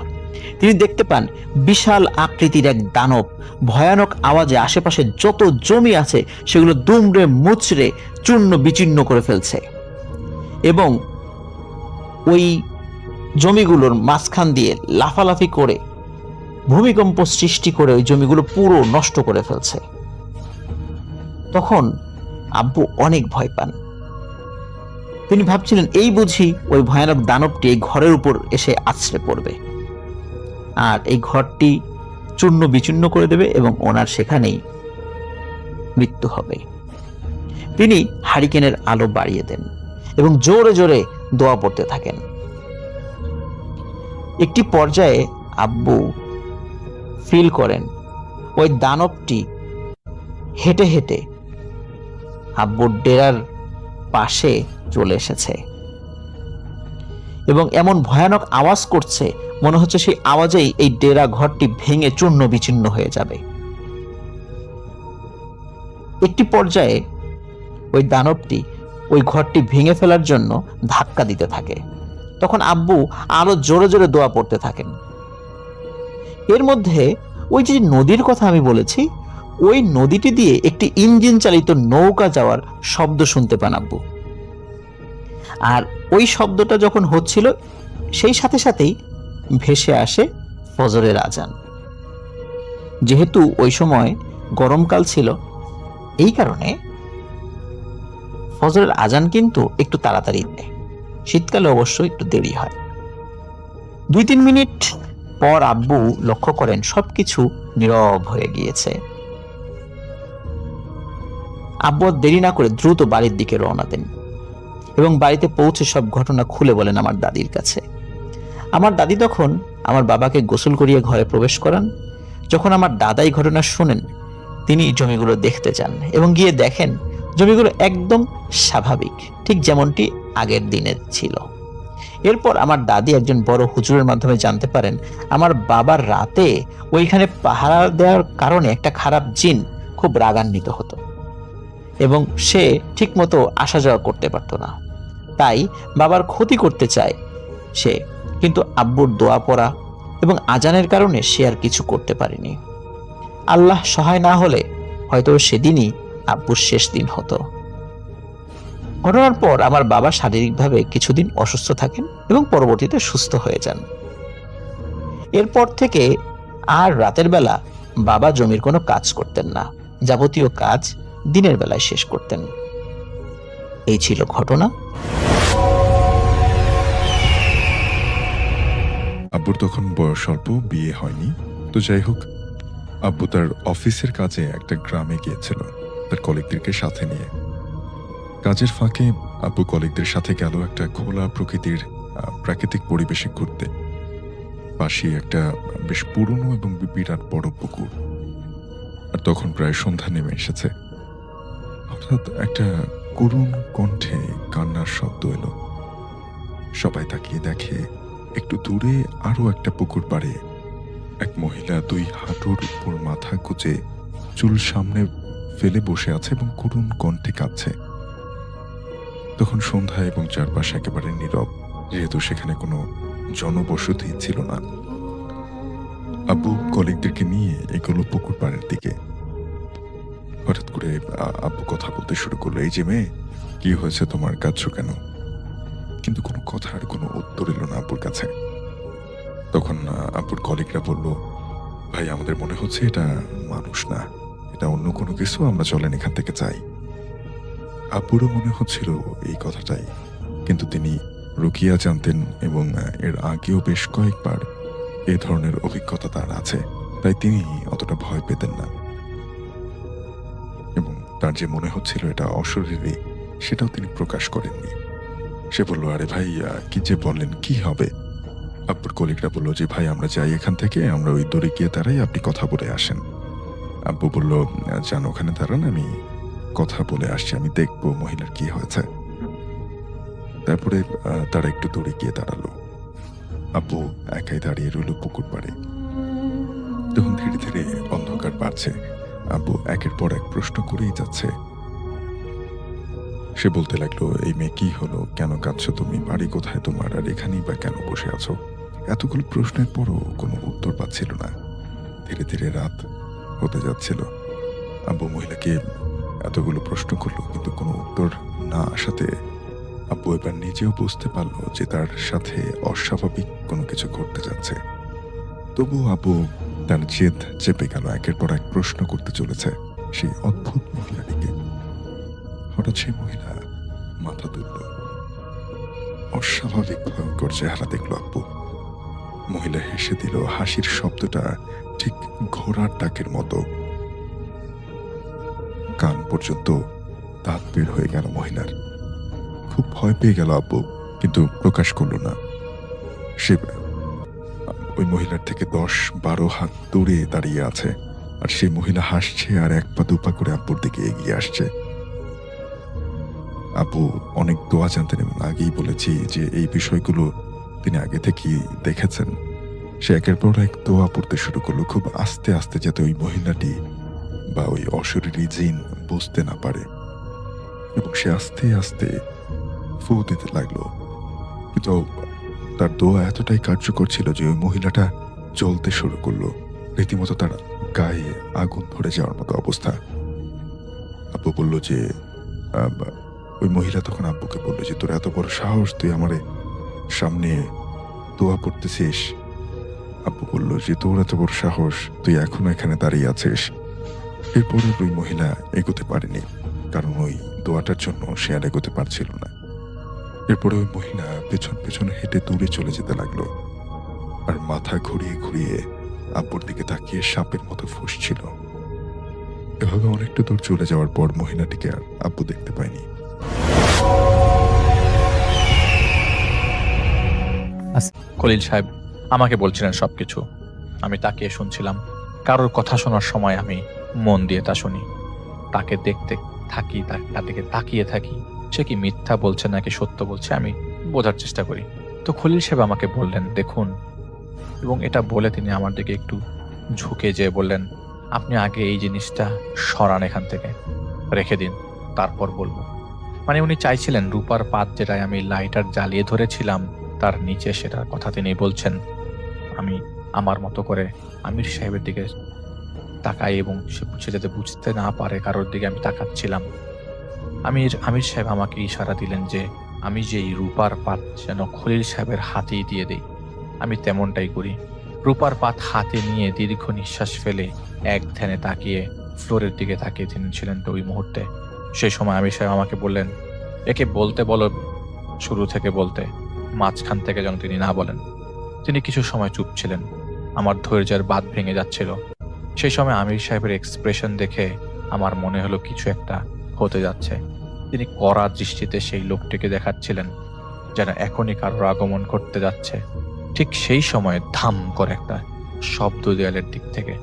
C: তিনি দেখতে পান বিশাল আকৃতির এক দানব ভয়ানক আওয়াজে আশেপাশে যত জমি আছে সেগুলো দুমড়ে মুচড়ে চূর্ণ বিচূর্ণ করে ফেলছে এবং ওই জমিগুলোর মাঝখান দিয়ে লাফালাফি করে ভূমিকম্প সৃষ্টি করে ওই জমিগুলো পুরো নষ্ট করে ফেলছে। তখন আব্বু অনেক ভয় পান। তিনি ভাবছিলেন এই বুঝি ওই ভয়ানক দানবটি এই ঘরের উপর এসে আছড়ে পড়বে আর এই ঘরটি চূর্ণ বিচূর্ণ করে দেবে এবং ওনার সেখানেই মৃত্যু হবে। তিনি হারিকেনের আলো বাড়িয়ে দেন এবং জোরে জোরে দোয়া পড়তে থাকেন। একটি পর্যায়ে আব্বু ফিল করেন ওই দানবটি হেঁটে হেঁটে আব্বুর ডেরার পাশে চলে এসেছে এবং এমন ভয়ানক আওয়াজ করছে, মনে হচ্ছে সেই আওয়াজেই এই ডেরা ঘরটি ভেঙে চূর্ণ বিচূর্ণ হয়ে যাবে। একটি পর্যায়ে ওই দানবটি ওই ঘরটি ভেঙে ফেলার জন্য ধাক্কা দিতে থাকে। তখন আব্বু আরো জোরে জোরে দোয়া পড়তে থাকেন। এর মধ্যে ওই যে নদীর কথা আমি বলেছি, ওই নদীটি দিয়ে একটি ইঞ্জিন চালিত নৌকা যাওয়ার শব্দ শুনতে পান আব্বু। আর ওই শব্দটা যখন হচ্ছিল সেই সাথে সাথেই ভেসে আসে ফজরের আজান। যেহেতু ওই সময় গরমকাল ছিল, এই কারণে ফজরের আজান কিন্তু একটু তাড়াতাড়ি দেয়, শীতকালে অবশ্য একটু দেরি হয়। 2-3 মিনিট পর আব্বু লক্ষ্য করেন সবকিছু নীরব হয়ে গিয়েছে। আব্বু দেরি না করে দ্রুত বাড়ির দিকে রওনা দেন এবং বাড়িতে পৌঁছে সব ঘটনা খুলে বলেন আমার দাদির কাছে। আমার দাদি তখন আমার বাবাকে গোসল করিয়ে ঘরে প্রবেশ করান। যখন আমার দাদাই ঘটনা শুনেন, তিনি জমিগুলো দেখতে যান এবং গিয়ে দেখেন জমিগুলো একদম স্বাভাবিক, ঠিক যেমনটি আগের দিনের ছিল। এরপর আমার দাদি একজন বড় হুজুরের মাধ্যমে জানতে পারেন আমার বাবার রাতে ওইখানে পাহারা দেওয়ার কারণে একটা খারাপ জিন খুব রাগান্বিত হতো এবং সে ঠিকমতো আসা যাওয়া করতে পারতো না। তাই বাবার ক্ষতি করতে চায় সে, কিন্তু আব্বুর দোয়া পড়া এবং আজানের কারণে সে আর কিছু করতে পারেনি। আল্লাহ সহায় না হলে হয়তো সেদিনই আব্বুর শেষ দিন হতো। ঘটনার পর আমার বাবা শারীরিকভাবে কিছুদিন অসুস্থ থাকেন এবং পরবর্তীতে সুস্থ হয়ে যান। এরপর থেকে আর রাতের বেলা বাবা জমির কোনো কাজ করতেন না, যাবতীয় কাজ দিনের বেলায় শেষ করতেন। এই ছিল ঘটনা।
A: আব্বুর তখন বয়স অল্প, বিয়ে হয়নি। তো যাই হোক, আব্বু তার অফিসের কাজে একটা গ্রামে গিয়েছিল তার কলিগদেরকে সাথে নিয়ে। কাজের ফাঁকে আব্বু কলিগদের সাথে গেল একটা খোলা প্রকৃতির প্রাকৃতিক পরিবেশে ঘুরতে। পাশে একটা বেশ পুরনো এবং বিরাট বড় পুকুর। আর তখন প্রায় সন্ধ্যা নেমে এসেছে। হঠাৎ একটা করুণ কণ্ঠে কান্নার শব্দ এলো। সবাই তাকিয়ে দেখে একটু দূরে আরো একটা পুকুর পাড়ে এক মহিলা 2 হাঁটুর উপর মাথা গুজে চুল সামনে ফেলে বসে আছে এবং করুণ কণ্ঠে কাঁদছে। তখন সন্ধ্যা এবং চারপাশ একেবারে নীরব, যেহেতু সেখানে কোনো জনবসতি ছিল না। আব্বু কলিগদেরকে নিয়ে এগুলো পুকুর পাড়ের দিকে। হঠাৎ করে আব্বু কথা বলতে শুরু করলো, এই যে মেয়ে, কি হয়েছে তোমার, কাঁদছো কেন? কিন্তু কোনো কথার কোনো উত্তর এলো না আব্বুর কাছে। তখন আব্বুর কলিগরা বলল, ভাই আমাদের মনে হচ্ছে এটা মানুষ না, এটা অন্য কোনো কিছু, আমরা চলেন এখান থেকে যাই। আব্বুরও মনে হচ্ছিল এই কথাটাই, কিন্তু তিনি রুকিয়া জানতেন এবং এর আগেও বেশ কয়েকবার এ ধরনের অভিজ্ঞতা তার আছে, তাই তিনি অতটা ভয় পেতেন না। এবং তার যে মনে হচ্ছিল এটা অশরীরী, সেটাও তিনি প্রকাশ করেননি। সে বলল, আরে ভাই কি যে বললেন, কি হবে? আব্বুর কলিগরা বলল যে ভাই আমরা যাই এখান থেকে, আমরা ওই দড়ি গিয়ে দাঁড়াই, আপনি কথা বলে আসেন। আব্বু বলল, যান ওখানে দাঁড়ান, আমি কথা বলে আসছি, আমি দেখবো মহিলার কি হয়েছে। তারপরে তারা একটু দূরে গিয়ে দাঁড়ালো। আব্বু একাই দাঁড়িয়ে রইল পুকুর পাড়ে। তখন ধীরে ধীরে অন্ধকার বাড়ছে। আব্বু একের পর এক প্রশ্ন করেই যাচ্ছে। সে বলতে লাগলো, এই মেয়ে কি হলো, কেন কাঁদছো তুমি, বাড়ি কোথায় তোমার, আর এখানেই বা কেন বসে আছো? এতগুলো প্রশ্নের পরও কোনো উত্তর পাচ্ছিল না। ধীরে ধীরে রাত হতে যাচ্ছিল। আব্বু মহিলাকে এতগুলো প্রশ্ন করলো, কিন্তু কোনো উত্তর না আসাতে আব্বু এবার নিজেও বুঝতে পারলো যে তার সাথে অস্বাভাবিক কোনো কিছু ঘটতে যাচ্ছে। তবু আব্বু তার জেদ চেপে গেল, একের পর এক প্রশ্ন করতে চলেছে সেই অদ্ভুত মহিলাটিকে। হঠাৎ সেই মহিলা মাথা তুলল। অস্বাভাবিক ভয়ঙ্কর চেহারা দেখল আব্বু। মহিলা হেসে দিল, হাসির শব্দটা ঠিক ঘোড়ার ডাকের মতো। কান পর্যন্ত দাঁত বের হয়ে গেল মহিলার। খুব ভয় পেয়ে গেল আব্বু, কিন্তু প্রকাশ করল না। সে ওই মহিলার থেকে 10-12 হাত দূরে দাঁড়িয়ে আছে, আর সেই মহিলা হাসছে আর 1 পা 2 পা করে আব্বুর দিকে এগিয়ে আসছে। আব্বু অনেক দোয়া জানতেন এবং আগেই বলেছি যে এই বিষয়গুলো তিনি আগে থেকেই দেখেছেন। সে একের পর এক দোয়া পড়তে শুরু করলো, খুব আস্তে আস্তে, যাতে ওই মহিলাটি বা ওই অশরীরী জিন বুঝতে না পারে। এবং সে আস্তে আস্তে ফু দিতে লাগলো, কিন্তু তার দোয়া এতটাই কার্যকর ছিল যে ওই মহিলাটা জ্বলতে শুরু করলো। রীতিমতো তার গায়ে আগুন ধরে যাওয়ার মতো অবস্থা। আব্বু বলল যে ওই মহিলা তখন আব্বুকে বলল যে, তোর এত বড় সাহস, তুই আমারে সামনে দোয়া পড়তেছিস? আব্বু বলল যে, তোর এত বড় সাহস, তুই এখনো এখানে দাঁড়িয়ে আছিস। এরপরে ওই মহিলা এগোতে পারেনি, কারণ ওই দোয়াটার জন্য সে আর এগোতে পারছিল না। এরপরে ওই মহিলা পেছন পেছন হেঁটে দূরে চলে যেতে লাগলো, আর মাথা ঘুরিয়ে ঘুরিয়ে আব্বুর দিকে তাকিয়ে সাপের মতো ফুঁসছিল। এভাবে অনেকটা দূর চলে যাওয়ার পর মহিলাটিকে আর আব্বু দেখতে পায়নি।
D: খলিল সাহেব আমাকে বলছিলেন সবকিছু, আমি তাকিয়ে শুনছিলাম। কারোর কথা শোনার সময় আমি মন দিয়ে তা শুনি, তাকে দেখতে থাকি, তার দিকে তাকিয়ে থাকি। সে কি মিথ্যা বলছে নাকি সত্য বলছে আমি বোঝার চেষ্টা করি। তো খলিল সাহেব আমাকে বললেন, দেখুন, এবং এটা বলে তিনি আমার দিকে একটু ঝুঁকে যেয়ে বললেন, আপনি আগে এই জিনিসটা সরান, এখান থেকে রেখে দিন, তারপর বলবো। মানে উনি চাইছিলেন রূপার পাত যেটায় আমি লাইটার জ্বালিয়ে ধরেছিলাম তার নিচে সেটার কথা তিনি বলছেন। আমি আমার মতো করে আমির সাহেবের দিকে তাকাই এবং সে যাতে বুঝতে না পারে কারোর দিকে আমি তাকাচ্ছিলাম। আমির সাহেব আমাকে ইশারা দিলেন যে আমি যে এই রূপার পাত যেন খলিল সাহেবের হাতেই দিয়ে দেই। আমি তেমনটাই করি। রূপার পাত হাতে নিয়ে দীর্ঘ নিঃশ্বাস ফেলে এক ধ্যানে তাকিয়ে ফ্লোরের দিকে তাকিয়ে তিনি ছিলেন তো ওই মুহূর্তে। সেই সময় আমির সাহেব আমাকে বললেন, একে বলতে বলো, শুরু থেকে বলতে, মাঝখান থেকে যেন তিনি না বলেন। তিনি কিছু সময় চুপ ছিলেন। আমার ধৈর্যের বাঁধ ভেঙে যাচ্ছিল। সেই সময় আমির সাহেবের এক্সপ্রেশন দেখে আমার মনে হলো কিছু একটা হতে যাচ্ছে। তিনি কড়া দৃষ্টিতে সেই লোকটিকে দেখাচ্ছিলেন যেন এখনই কারোর আগমন করতে যাচ্ছে। ঠিক সেই সময় ধাম করে একটা শব্দ দেয়ালের দিক থেকে,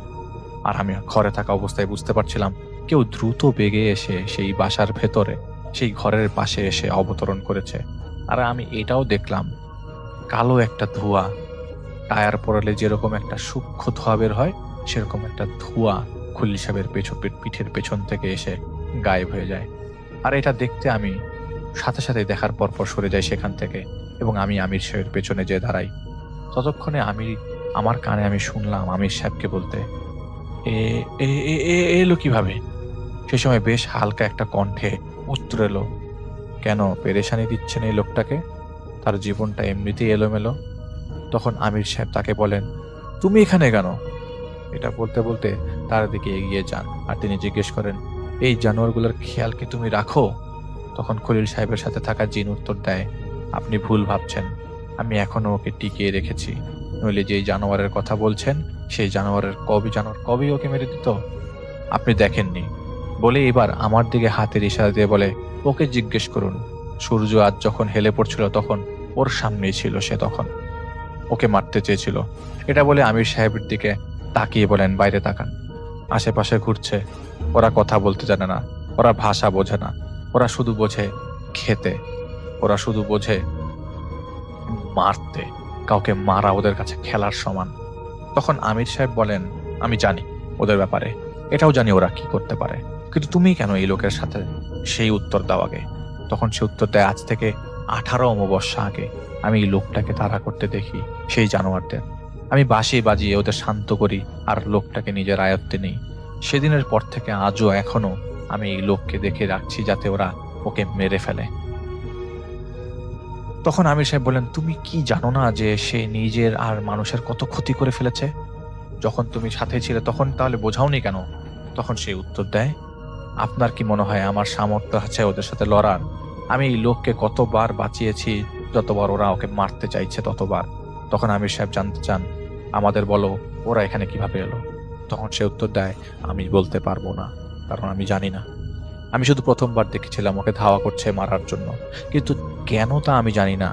D: আর আমি ঘরে থাকা অবস্থায় বুঝতে পারছিলাম কেউ দ্রুত বেগে এসে সেই বাসার ভেতরে, সেই ঘরের পাশে এসে অবতরণ করেছে। আর আমি এটাও দেখলাম কালো একটা ধোঁয়া, টায়ার পড়ালে যেরকম একটা সূক্ষ্ম ধোঁয়া বের হয় সেরকম একটা ধোঁয়া খলিল সাহেবের পিঠের পেছন থেকে এসে গায়েব হয়ে যায়। আর এটা দেখতে আমি সাথে সাথে দেখার পর সরে যাই সেখান থেকে, এবং আমি আমির সাহেবের পেছনে যেয়ে দাঁড়াই। ততক্ষণে আমার কানে আমি শুনলাম আমির সাহেবকে বলতে, এলো কিভাবে? সে সময় বেশ হালকা একটা কণ্ঠে উত্তর এলো, কেন পেরেশানি দিচ্ছেন এই লোকটাকে? তার জীবনটা এমনিতেই এলোমেলো। তখন আমির সাহেব তাকে বলেন, তুমি এখানে কেন? এটা বলতে বলতে তার দিকে এগিয়ে যান, আর তিনি জিজ্ঞেস করেন, এই জানোয়ারগুলোর খেয়াল কি তুমি রাখো? তখন খলিল সাহেবের সাথে থাকা জিন উত্তর দেয়, আপনি ভুল ভাবছেন, আমি এখনো ওকে টিকিয়ে রেখেছি, নইলে যেই জানোয়ারের কথা বলছেন সেই জানোয়ার কবেই ওকে মেরে দিত, আপনি দেখেননি। বলে এবার আমার দিকে হাতের ইশারা দিয়ে বলে, ওকে জিজ্ঞেস করুন, সূর্য আজ যখন হেলে পড়ছিল তখন ওর সামনেই ছিল, সে তখন ওকে মারতে চেয়েছিল। এটা বলে আমির সাহেবের দিকে তাকিয়ে বলেন, বাইরে তাকান, আশেপাশে ঘুরছে, ওরা কথা বলতে জানে না, ওরা ভাষা বোঝে না, ওরা শুধু বোঝে খেতে, ওরা শুধু বোঝে মারতে, কাউকে মারা ওদের কাছে খেলার সমান। তখন আমির সাহেব বলেন, আমি জানি ওদের ব্যাপারে, এটাও জানি ওরা কি করতে পারে, কিন্তু তুমি কেন এই লোকের সাথে? সেই উত্তর দাও আগে। তখন সে উত্তর দেয়, আজ থেকে 18 অমাবস্যা আগে আমি এই লোকটাকে তাড়া করতে দেখি সেই জানোয়ারদের। আমি বাঁশি বাজিয়ে ওদের শান্ত করি আর লোকটাকে নিজের আয়ত্তে নিই। সেদিনের পর থেকে আজও এখনো আমি এই লোককে দেখে রাখছি যাতে ওরা ওকে মেরে ফেলে। তখন আমির সাহেব বলেন, তুমি কি জানো না যে সে নিজের আর মানুষের কত ক্ষতি করে ফেলেছে? যখন তুমি সাথে ছিলে তখন তাহলে বোঝাওনি কেন? তখন সে উত্তর দেয়, আপনার কি মনে হয় আমার সামর্থ্য আছে ওদের সাথে লড়ার? আমি এই লোককে কতবার বাঁচিয়েছি, যতবার ওরা ওকে মারতে চাইছে ততবার। তখন আমির সাহেব জানতে চান, আমাদের বলো ওরা এখানে কিভাবে এলো? তখন সে উত্তর দেয়, আমি বলতে পারবো না, কারণ আমি জানি না। আমি শুধু প্রথমবার দেখেছিলাম ওকে ধাওয়া করছে মারার জন্য, কিন্তু কেন তা আমি জানি না।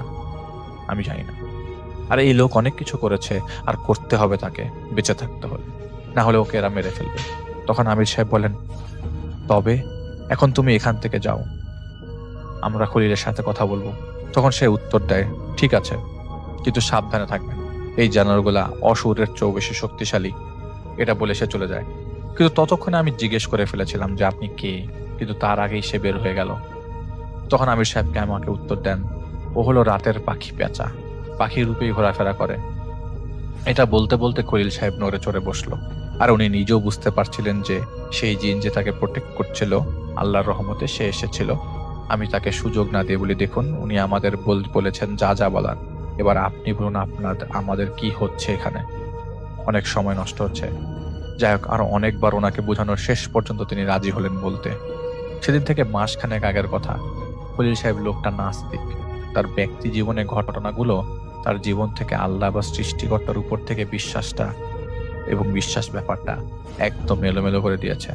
D: আর এই লোক অনেক কিছু করেছে, আর করতে হবে তাকে বেঁচে থাকতে হলে, না হলে ওকে এরা মেরে ফেলবে। তখন আমির সাহেব বলেন, তবে এখন তুমি এখান থেকে যাও, আমরা খলিলের সাথে কথা বলবো। তখন সে উত্তর দেয়, ঠিক আছে, কিন্তু সাবধানে থাকবেন, এই জানোয়ারগুলা অসুরের চেয়েও বেশি শক্তিশালী। এটা বলে সে চলে যায়। কিন্তু ততক্ষণে আমি জিজ্ঞেস করে ফেলেছিলাম যে আপনি কে, কিন্তু তার আগেই সে বের হয়ে গেল। তখন আমির সাহেবকে আমাকে উত্তর দেন, ও হলো রাতের পাখি পেঁচা, পাখি রূপেই ঘোরাফেরা করে। এটা বলতে বলতে খলিল সাহেব নড়ে চড়ে বসলো। আর উনি নিজেও বুঝতে পারছিলেন যে সেই জিন যে তাকে প্রোটেক্ট করছিল, আল্লাহর রহমতে সে এসেছিল। আমি তাকে সুযোগ না দিয়ে বলি, দেখুন উনি আমাদের বলেছেন যা যা বলার, এবার আপনি বলুন আমাদের কি হচ্ছে এখানে, অনেক সময় নষ্ট হচ্ছে। যাই হোক, আরো অনেকবার ওনাকে বোঝানোর শেষ পর্যন্ত তিনি রাজি হলেন বলতে। সেদিন থেকে মাসখানেক আগের কথা। খলিল সাহেব লোকটা নাস্তিক। তার ব্যক্তি জীবনে ঘটনাগুলো তার জীবন থেকে আল্লাহ বা সৃষ্টিকর্তার উপর থেকে বিশ্বাস ব্যাপারটা একদম এলোমেলো করে দিয়েছে।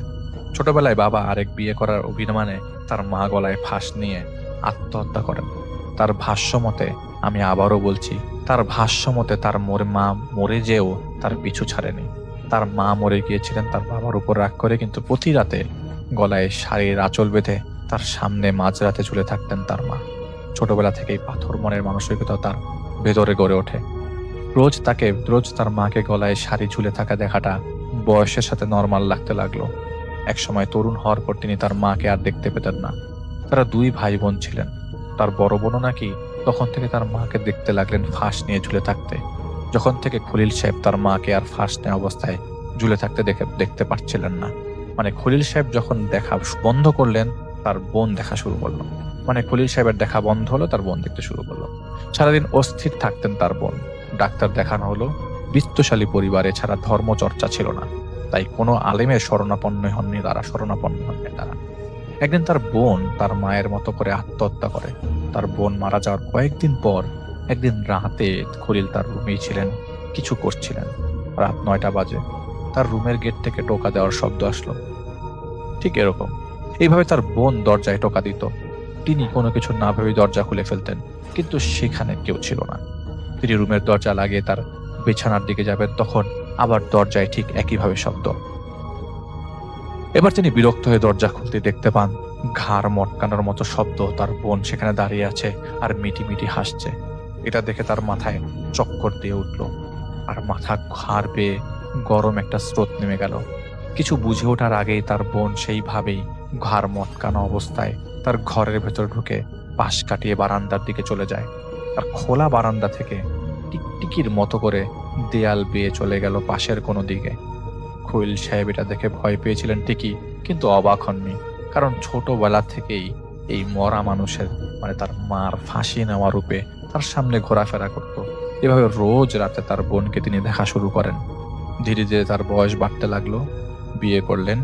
D: ছোটবেলায় বাবা আরেক বিয়ে করার অভিমানে তার মা গলায় ফাঁস নিয়ে আত্মহত্যা করেন। তার ভাষ্য মতে, আমি আবারও বলছি, তার ভাষ্য মতে তার মা মরে যেও তার পিছু ছাড়েনি। তার মা মরে গিয়েছিলেন তার বাবার উপর রাগ করে, কিন্তু প্রতি রাতে গলায় শাড়ির আঁচল বেঁধে তার সামনে মাঝরাতে ঝুলে থাকতেন তার মা। ছোটবেলা থেকেই পাথর মনের মানসিকতা তার ভেতরে গড়ে ওঠে। রোজ তার মাকে গলায় শাড়ি ঝুলে থাকা দেখাটা বয়সের সাথে নর্মাল লাগতে লাগলো। একসময় তরুণ হওয়ার পর তিনি তার মাকে আর দেখতে পেতেন না। তারা দুই ভাই বোন ছিলেন। তার বড় বোনও নাকি তখন থেকে তার মাকে দেখতে লাগলেন ফাঁস নিয়ে ঝুলে থাকতে। যখন থেকে খলিল সাহেব তার মাকে আর ফাঁস নেওয়া অবস্থায় ঝুলে থাকতে দেখতে পারছিলেন না, মানে খলিল সাহেব যখন দেখা বন্ধ করলেন, তার বোন দেখা শুরু করলো। মানে খলিল সাহেবের দেখা বন্ধ হলো, তার বোন দেখতে শুরু করলো। সারাদিন অস্থির থাকতেন তার বোন। ডাক্তার দেখানো হলো। বিত্তশালী পরিবারে ছাড়া ধর্মচর্চা ছিল না, তাই কোনো আলেমের শরণাপন্ন হননি তারা। একদিন তার বোন তার মায়ের মতো করে আত্মহত্যা করে। তার বোন মারা যাওয়ার কয়েকদিন পর একদিন রাতে খলিল তার রুমেই ছিলেন, কিছু করছিলেন। রাত 9টা বাজে। তার রুমের গেট থেকে টোকা দেওয়ার শব্দ আসলো। ঠিক এরকম এইভাবে তার বোন দরজায় টোকা দিত। তিনি কোনো কিছু না ভেবেই দরজা খুলে ফেলতেন, কিন্তু সেখানে কেউ ছিল না। তিনি রুমের দরজা লাগিয়ে তার বিছানার দিকে যাবেন, তখন আবার দরজায় ঠিক একইভাবে শব্দ। এবার তিনি বিরক্ত হয়ে দরজা খুলতে দেখতে পান ঘাড় মটকানোর মতো শব্দ। তার বোন সেখানে দাঁড়িয়ে আছে আর মিটি হাসছে। এটা দেখে তার মাথায় চক্কর দিয়ে উঠল, আর মাথা ঘাড় বেয়ে গরম একটা স্রোত নেমে গেল। কিছু বুঝে ওঠার আগেই তার বোন সেইভাবেই ঘাড় মটকানো অবস্থায় তার ঘরের ভেতর ঢুকে পাশ কাটিয়ে বারান্দার দিকে চলে যায়। আর খোলা বারান্দা থেকে টিকটিকির মতো করে দেয়াল বেয়ে চলে গেল পাশের কোনো দিকে। খলিল সাহেব এটা দেখে ভয় পেয়েছিলেন ঠিকই, কিন্তু অবাক হননি, কারণ ছোটবেলা থেকেই এই মরা মানুষের, মানে তার মার ফাঁসি নেওয়া রূপে তার সামনে ঘোরাফেরা করত। এভাবে রোজ রাতে তার বোনকে তিনি দেখা শুরু করেন। ধীরে ধীরে তার বয়স বাড়তে লাগলো, বিয়ে করলেন,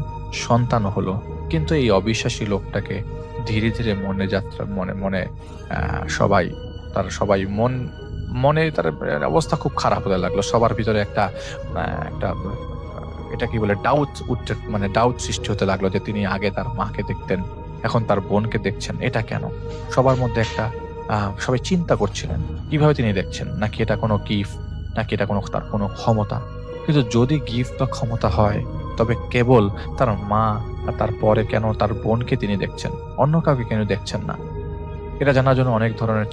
D: সন্তানও হলো। কিন্তু এই অবিশ্বাসী লোকটাকে ধীরে ধীরে মনে তার অবস্থা খুব খারাপ হতে লাগলো। সবার ভিতরে একটা এটা কি বলে ডাউট সৃষ্টি হতে লাগলো যে তিনি আগে তার মাকে দেখতেন, এখন তার বোনকে দেখছেন, এটা কেন? সবার মধ্যে একটা সবাই চিন্তা করছিলেন কিভাবে তিনি দেখছেন, নাকি এটা কোনো গিফট, নাকি এটা তার কোনো ক্ষমতা। কিন্তু যদি গিফট বা ক্ষমতা হয়, তবে কেবল তার মা আর তারপরে কেন তার বোনকে তিনি দেখছেন, অন্য কাউকে কেন দেখছেন না? এটা জানার জন্য অনেক ধরনের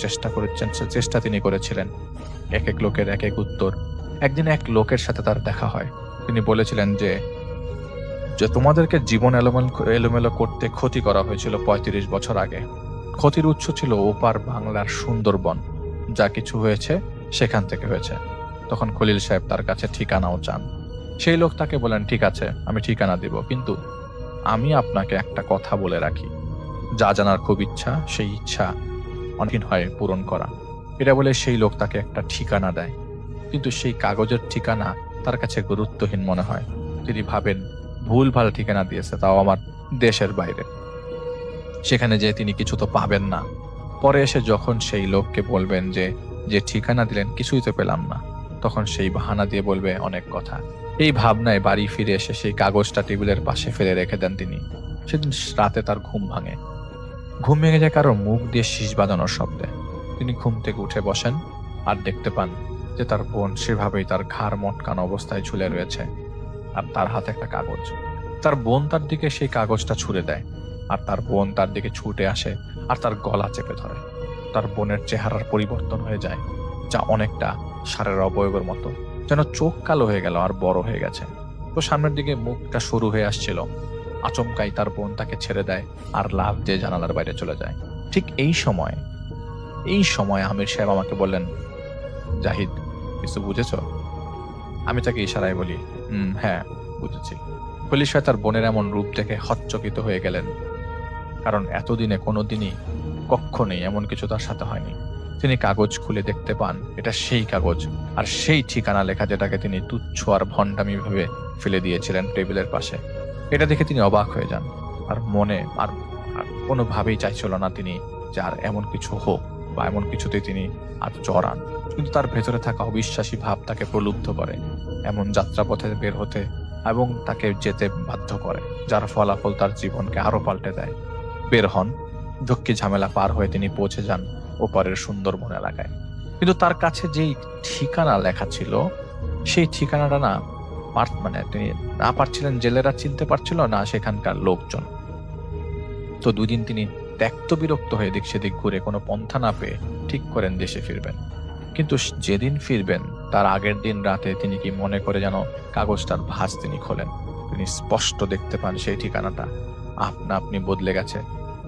D: চেষ্টা তিনি করেছিলেন। এক এক লোকের এক এক উত্তর। একদিন এক লোকের সাথে তার দেখা হয়। তিনি বলেছিলেন যে তোমাদেরকে জীবন এলোমেলো করতে ক্ষতি করা হয়েছিল 35 বছর আগে। ক্ষতির উৎস ছিল ওপার বাংলার সুন্দরবন। যা কিছু হয়েছে সেখান থেকে হয়েছে। তখন খলিল সাহেব তার কাছে ঠিকানাও চান। সেই লোক তাকে বলেন, ঠিক আছে, আমি ঠিকানা দিব, কিন্তু আমি আপনাকে একটা কথা বলে রাখি, যা জানার খুব ইচ্ছা, সেই ইচ্ছা অনেক হয় পূরণ করা। এটা বলে সেই লোক তাকে একটা ঠিকানা দেয়, কিন্তু সেই কাগজের ঠিকানা তার কাছে গুরুত্বহীন মনে হয়। তিনি ভাবেন, ভুলভাল ঠিকানা দিয়েছে, তাও আমার দেশের বাইরে। সেখানে যে তিনি কিছু তো পাবেন না। পরে এসে যখন সেই লোককে বলবেন যে যে ঠিকানা দিলেন কিছুই তো পেলাম না, তখন সেই বাহানা দিয়ে বলবে অনেক কথা। এই ভাবনায় বাড়ি ফিরে এসে সেই কাগজটা টেবিলের পাশে ফেলে রেখে দেন তিনি। সেদিন রাতে তার ঘুম ভাঙে। ঘুম ভেঙে যায় কারো মুখ দিয়ে শীষ বাজানোর শব্দে। তিনি ঘুম থেকে উঠে বসেন আর দেখতে পান যে তার বোন সেভাবেই তার ঘাড় মটকানো অবস্থায় ঝুলে রয়েছে, আর তার হাতে একটা কাগজ। তার বোন তার দিকে সেই কাগজটা ছুঁড়ে দেয়, আর তার বোন তার দিকে ছুটে আসে আর তার গলা চেপে ধরে। তার বোনের চেহারার পরিবর্তন হয়ে যায়, যা অনেকটা ষাঁড়ের অবয়বের মতো, যেন চোখ কালো হয়ে গেল আর বড় হয়ে গেছে। তো সামনের দিকে মুখটা সরু হয়ে আসছিল। আচমকাই তার বোন তাকে ছেড়ে দেয় আর লাফ দিয়ে জানালার বাইরে চলে যায়। ঠিক এই সময় আমির সাহেব আমাকে বললেন, জাহিদ, কিছু বুঝেছ? আমি তাকে ইশারায় বলি, হ্যাঁ বুঝেছি। খলিল সাহেব তার বোনের এমন রূপ দেখে হচ্চকিত হয়ে গেলেন, কারণ এতদিনে কোনোদিনই কক্ষণেই এমন কিছু তার সাথে হয়নি। তিনি কাগজ খুলে দেখতে পান এটা সেই কাগজ আর সেই ঠিকানা লেখা, যেটাকে তিনি তুচ্ছ আর ভণ্ডামি ভেবে ফেলে দিয়েছিলেন টেবিলের পাশে। এটা দেখে তিনি অবাক হয়ে যান, আর মনে আর কোনোভাবেই চাইছিল না তিনি যার এমন কিছু হোক বা এমন কিছুতে তিনি আর জড়ান। কিন্তু তার ভেতরে থাকা অবিশ্বাসী ভাব তাকে প্রলুব্ধ করে এমন যাত্রাপথে বের হতে এবং তাকে যেতে বাধ্য করে, যার ফলাফল তার জীবনকে আরো পাল্টে দেয়। বের হন, ঝক্কি ঝামেলা পার হয়ে তিনি পৌঁছে যান ওপারের সুন্দরবন এলাকায়। কিন্তু তার কাছে যেই ঠিকানা লেখা ছিল সেই ঠিকানাটা তিনি না পারছিলেন, জেলেরা চিনতে পারছিল না সেখানকার লোকজন। তো 2 দিন তিনি ত্যক্ত বিরক্ত হয়ে দিক সেদিক ঘুরে কোনো পন্থা না পেয়ে ঠিক করেন দেশে ফিরবেন। কিন্তু যেদিন ফিরবেন তার আগের দিন রাতে তিনি কি মনে করে যেন কাগজটার ভাঁজ তিনি খোলেন। তিনি স্পষ্ট দেখতে পান সেই ঠিকানাটা আপনা আপনি বদলে গেছে।